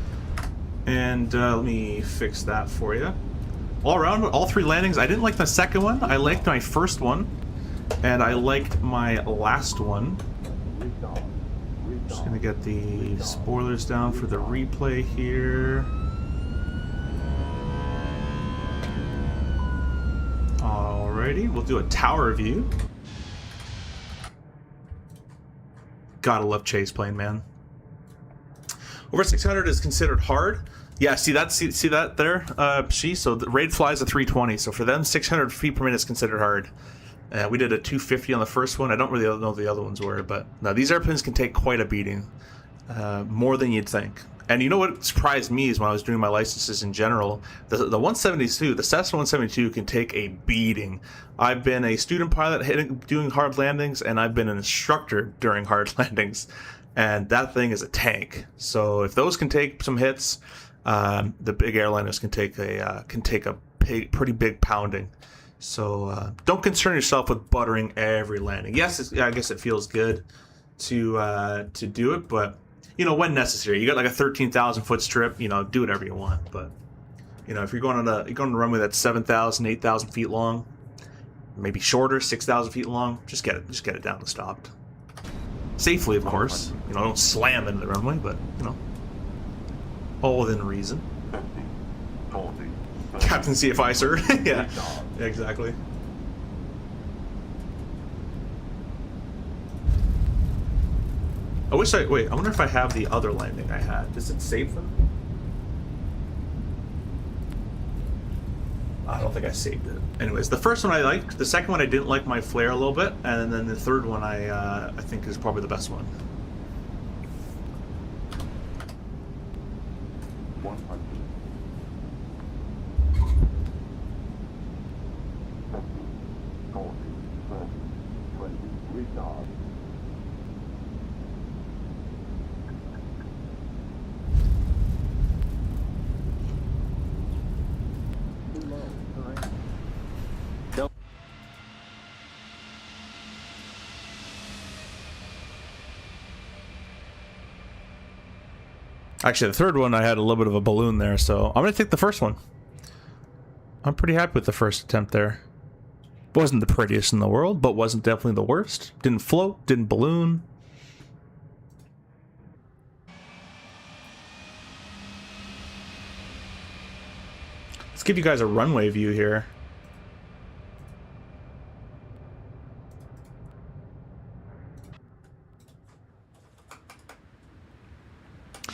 And let me fix that for you. All around, all three landings, I didn't like the second one. I liked my first one. And I liked my last one. Just gonna get the spoilers down for the replay here. Alrighty, we'll do a tower view. Gotta love chase plane, man. Over 600 is considered hard. Yeah, see that? See that there? So the raid flies a 320. So for them, 600 feet per minute is considered hard. We did a 250 on the first one. I don't really know the other ones were, but no, these airplanes can take quite a beating, more than you'd think. And you know what surprised me is when I was doing my licenses in general, the 172, the Cessna 172 can take a beating. I've been a student pilot doing hard landings, and I've been an instructor during hard landings, and that thing is a tank. So if those can take some hits, the big airliners can take a pretty big pounding. So don't concern yourself with buttering every landing. Yes, I guess it feels good to do it, but you know, when necessary. You got like a 13,000 foot strip, you know, do whatever you want. But you know, if you're going on a runway that's 7,000, 8,000 feet long, maybe shorter, 6,000 feet long, just get it down and stopped safely, of course. You know, don't slam into the runway, but you know, all within reason. 50, 40, 30, Captain CFI, sir. Yeah, exactly. I wonder if I have the other landing I had. Does it save them? I don't think I saved it. Anyways, the first one I liked. The second one I didn't like my flare a little bit, and then the third one I think is probably the best one. 100. 50, 40, 30, 20, retard. Actually, the third one I had a little bit of a balloon there, so I'm gonna take the first one. I'm pretty happy with the first attempt there. Wasn't the prettiest in the world, but wasn't definitely the worst. Didn't float, didn't balloon. Let's give you guys a runway view here.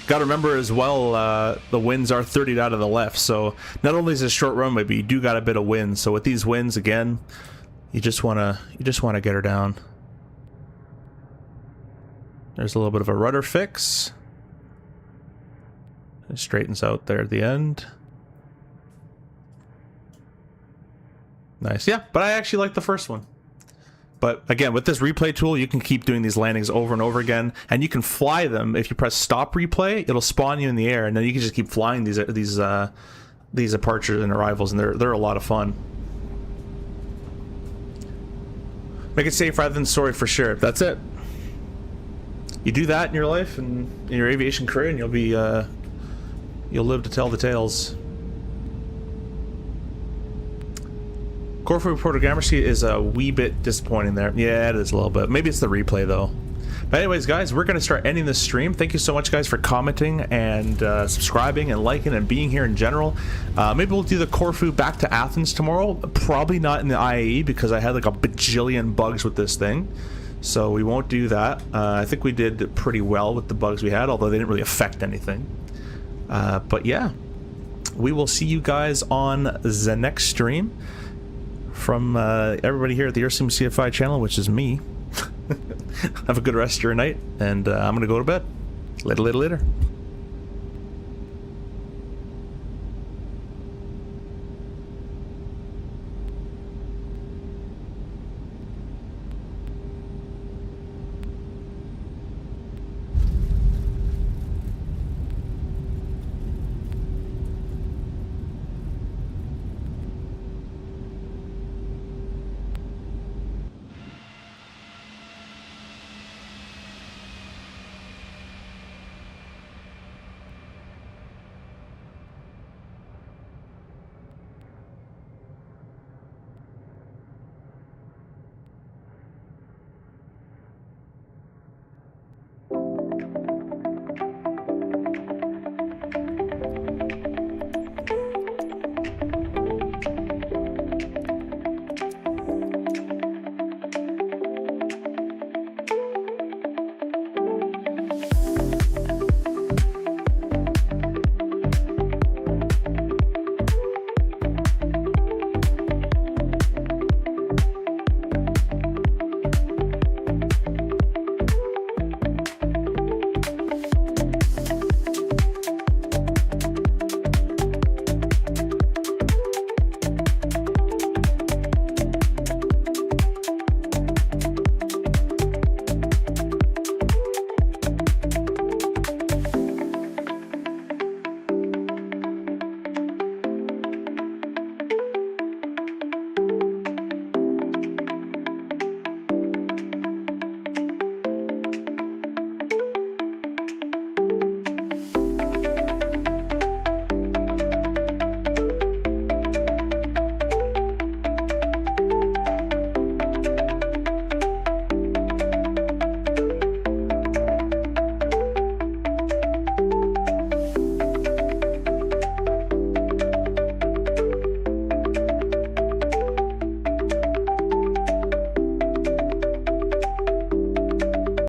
Got to remember as well, the winds are 30 out of the left, so not only is it a short runway, but you do got a bit of wind. So with these winds, again, you just wanna get her down. There's a little bit of a rudder fix. It straightens out there at the end. Nice, yeah. But I actually like the first one. But again, with this replay tool, you can keep doing these landings over and over again, and you can fly them. If you press stop replay, it'll spawn you in the air, and then you can just keep flying these departures and arrivals, and they're a lot of fun. Make it safe rather than sorry, for sure. That's it. You do that in your life and in your aviation career, and you'll be you'll live to tell the tales. Corfu photogrammetry is a wee bit disappointing there. Yeah, it is a little bit. Maybe it's the replay though. But anyways, guys, we're going to start ending this stream. Thank you so much, guys, for commenting and subscribing and liking and being here in general. Maybe we'll do the Corfu back to Athens tomorrow. Probably not in the IAE because I had like a bajillion bugs with this thing. So we won't do that. I think we did pretty well with the bugs we had, although they didn't really affect anything. But yeah, we will see you guys on the next stream. From everybody here at the AIrline CFI channel, which is me. Have a good rest of your night, and I'm gonna go to bed. Later.